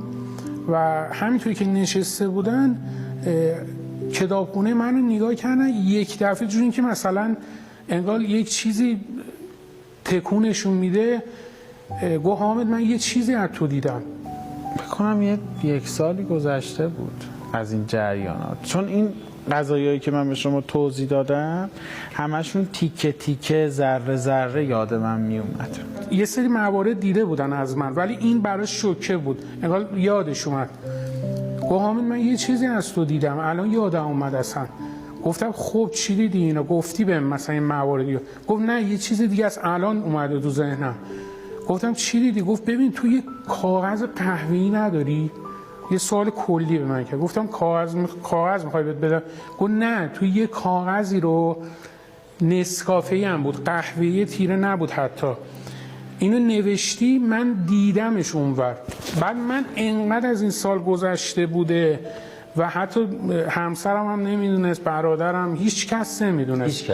و همینطوری که نشسته بودن کتابخونه منو نگاه کردن. یک دفعه جوری که مثلا انگار یک چیزی تکونشون میده، گفت حامد من یه چیزی از تو دیدم. بکنم یک سالی گذشته بود از این جریانات، چون این قضایایی که من به شما توضیح دادم همشون تیکه تیکه ذره ذره یاد من می اومد. یه سری موارد دیده بودن از من ولی این براش شوکه بود، انگار یادش اومد. گفت حامد من یه چیزی از تو دیدم الان یادم اومد اصلا. گفتم خب چی دیدی اینا؟ گفتی بهم مثلا این مواردی. گفت نه یه چیز دیگه از الان اومده تو ذهنم. گفتم چی دیدی؟ گفت ببین تو یه کاغذ قهوه‌ای نداری؟ یه سوال کلی به من کرد. گفتم کاغذ میخوای بهت بدم؟ گفت نه تو یه کاغذی رو نسکافه‌ای هم بود، قهوه‌ای تیره نبود حتی، اینو نوشتی من دیدمش اونور. بعد من انقدر از این سال گذشته بوده و حتی همسرم هم نمیدونست، برادرم، هیچ کس نمیدونست.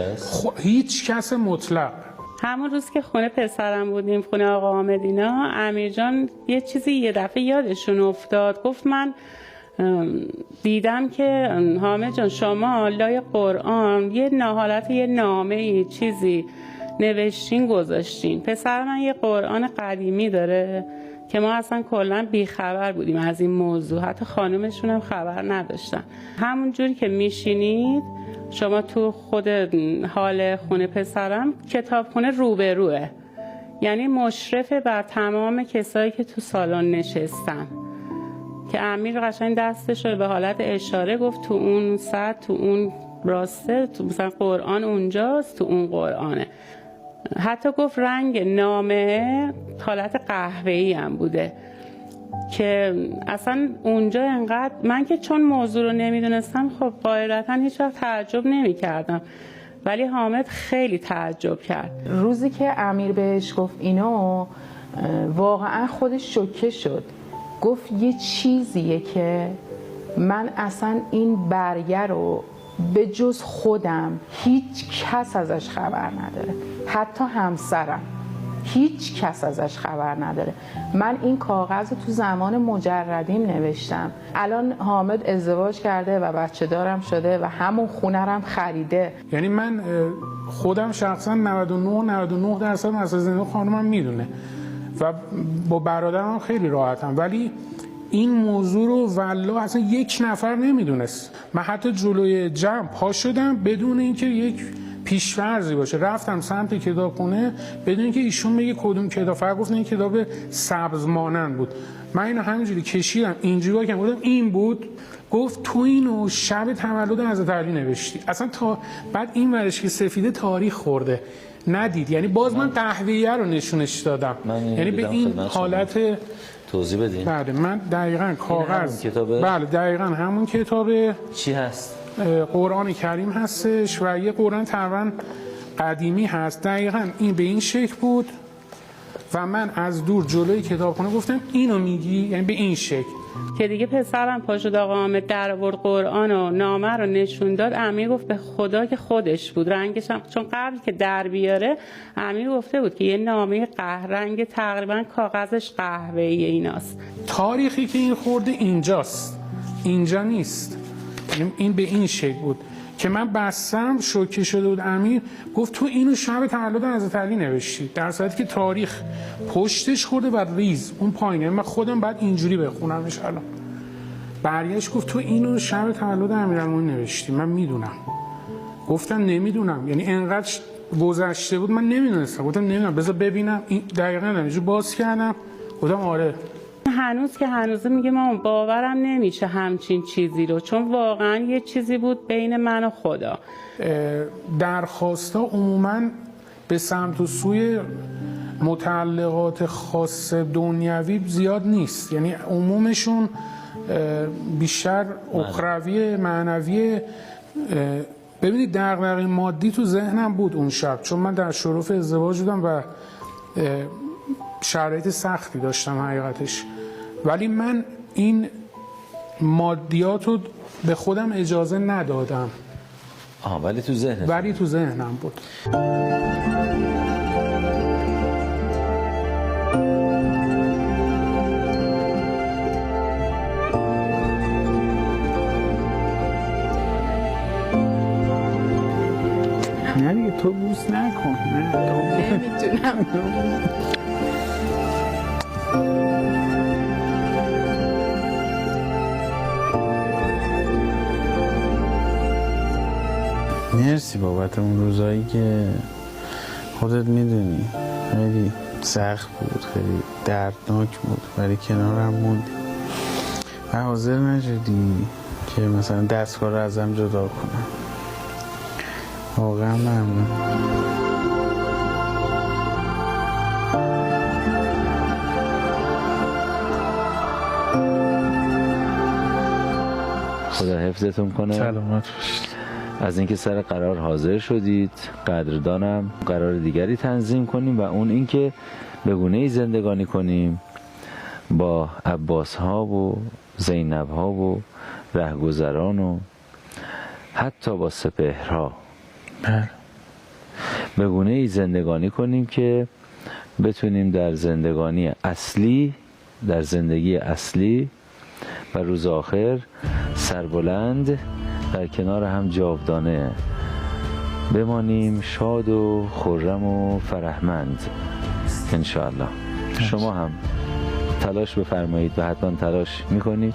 هیچ کس مطلق. همون روز که خونه پسرم بودیم، خونه آقا حامد اینا، امیر جان یه چیزی یه دفعه یادشون افتاد. گفت من دیدم که حامد جان شما لای قرآن یه حالت یه نامه چیزی نوشتین گذاشتین. پسر من یه قرآن قدیمی داره که ما اصلا کلا بیخبر بودیم از این موضوع، حتی خانومشون هم خبر نداشتن. همون جوری که میشینید شما تو خود حال خونه پسرم، کتابخونه روبروه، یعنی مشرف بر تمام کسایی که تو سالن نشستن، که امیر قشنگ دستش رو به حالت اشاره گفت تو اون سطح، تو اون راسته، تو مثلا قرآن اونجاست، تو اون قرآنه. حتی گفت رنگ نامه حالت قهوه‌ای هم بوده که اصلا اونجا انقدر من که چون موضوع رو نمیدونستم خب قاعدتا هیچ وقت تعجب نمی کردم، ولی حامد خیلی تعجب کرد. روزی که امیر بهش گفت اینو واقعا خودش شوکه شد. گفت یه چیزیه که من اصلا این برگه رو به جز خودم هیچ کس ازش خبر نداره، حتی همسرم هیچ کس ازش خبر نداره. من این کاغذ رو تو زمان مجردیم نوشتم. الان حامد ازدواج کرده و بچه دارم شده و همون خونه رم خریده. یعنی من خودم شخصا 99% از زندگی خانومم میدونه و با برادرم خیلی راحتم، ولی این موضوع رو والله اصلا یک نفر نمیدونست. من حتی جلوی جمع پا شدم بدون اینکه یک پیش‌فرضی باشه، رفتم سمت کتابخونه بدون اینکه ایشون بگه کدوم کتاب. فقط گفتن این کتاب سبز مانند بود. من اینو همینجوری کشیدم اینجوری که گفتم این بود. گفت تو اینو شب تولد حضرت علی نوشتی. اصلا تا بعد این ورش که سفیده تاریخ خورده ندید، یعنی باز من قهوه‌ای رو نشونش دادم، یعنی به این حالت توضیح بدین. بله من دقیقاً کاغذ، بله دقیقاً همون کتابه. چی هست؟ قرآن کریم هستش و یه قرآن تقریباً قدیمی هست. دقیقاً این به این شکل بود و من از دور جلوی کتابخونه گفتم اینو میگی؟ یعنی به این شکل که دیگه پسرم پا شد آقا حامد در آورد قرآن و نامه رو نشون داد. امیر گفت به خدا که خودش بود، رنگش هم چون قبل که در بیاره امیر گفته بود که یه نامه رنگ تقریبا کاغذش قهوه‌ای ایناست. تاریخی که این خورده اینجاست، اینجا نیست. این به این شکل بود که من بستم شوکه شده بود امیر، گفت تو اینو شب تولد حضرت علی نوشتی، در صورتی که تاریخ پشتش خورده و ریز اون پایینه. من خودم بعد اینجوری بخونمش الان. برگشت گفت تو اینو شب تولد امیرالمومنین نوشتی. من میدونم. گفتم نمیدونم، یعنی انقدر گذشته بود من نمیدونستم. گفتم نمیدونم، بذار ببینم. این دقیقاً اینجوری باز کردم، گفتم آره. هنوز که هنوزه میگه مامان باورم نمیشه همچین چیزی رو، چون واقعا یه چیزی بود بین من و خدا. درخواستا عموماً به سمت و سوی متعلقات خاص دنیوی زیاد نیست، یعنی عمومشون بیشتر اخروی معنوی. ببینید دغدغه مادی تو ذهنم بود اون شب، چون من در شرف ازدواج بودم و شرایط سختی داشتم حقیقتش، ولی من این مادیات رو به خودم اجازه ندادم. ولی تو ذهنت؟ ولی تو ذهنم بود. نه دیگه تو بوس نکن. نه نمیتونم. مرسی بابت اون روزایی که خودت میدونی خیلی سخت بود، خیلی دردناک بود، ولی کنارم موندی و حاضر نشدی که مثلا دستگاه رو ازم جدا کنم. واقعا ممنون. خدا حفظتون کنه. سلامت باشید. از اینکه سر قرار حاضر شدید قدردانم. قرار دیگری تنظیم کنیم و اون اینکه به گونه‌ای زندگانی کنیم با عباس ها و زینب ها و رهگذران و حتی با سپهرها. به گونه‌ای زندگانی کنیم که بتونیم در زندگانی اصلی، در زندگی اصلی و روز آخر سربلند در کنار هم جاودانه بمانیم، شاد و خرم و فرحمند انشاءالله. شما هم تلاش بفرمایید و حتما تلاش میکنید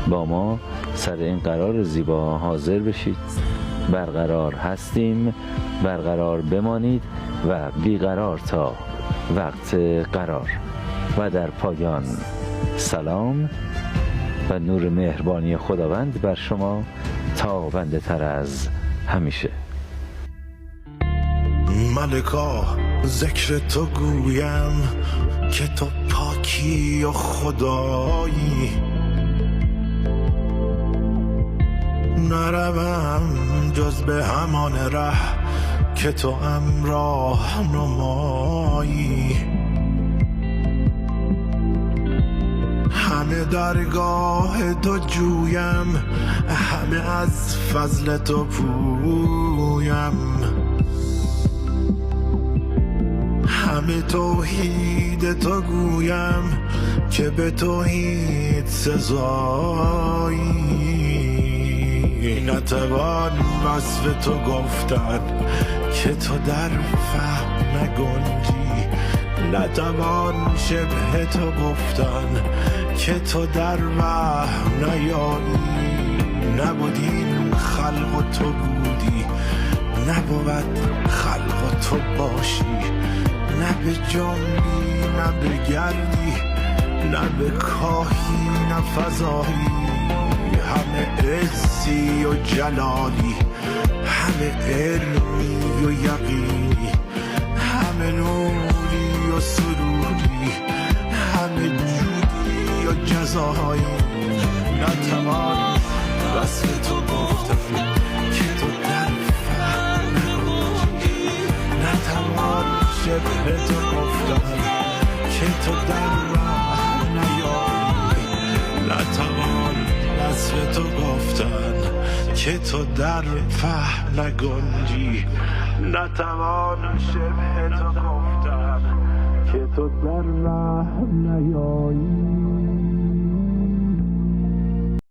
با ما سر این قرار زیبا حاضر بشید. برقرار هستیم، برقرار بمانید و بیقرار تا وقت قرار. و در پایان سلام و نور مهربانی خداوند بر شما تابنده تر از همیشه. ملکا ذکر تو گویم که تو پاکی و خدایی، نروم جز به همان ره که تو همراه نمایی. همه درگاه تو جویم، همه از فضل تو پویم، همه توحید تو گویم که به توحید سزایی. نتوان وصف تو گفتن که تو در فهم نگنجی، نتوان شبه تو گفتن که تو در وهم نیایی. نبودیم خلق و تو بودی، نبود خلق و تو باشی، نه به جنبی نه به گردی، نه به کاهی نه فضایی. همه عزی و جلالی، همه علمی و یقینی، همه نوری و سروری، همه جودی و جزایی. نتوان وصف تو گفتن که تو در فهم نگنجی، نتوان شبه تو گفتن که تو در راه نیایی. نتوان وصف تو گفتن که تو در فهم نگنجی، نتوان شبه تو گفتن که تو در راه نیایی.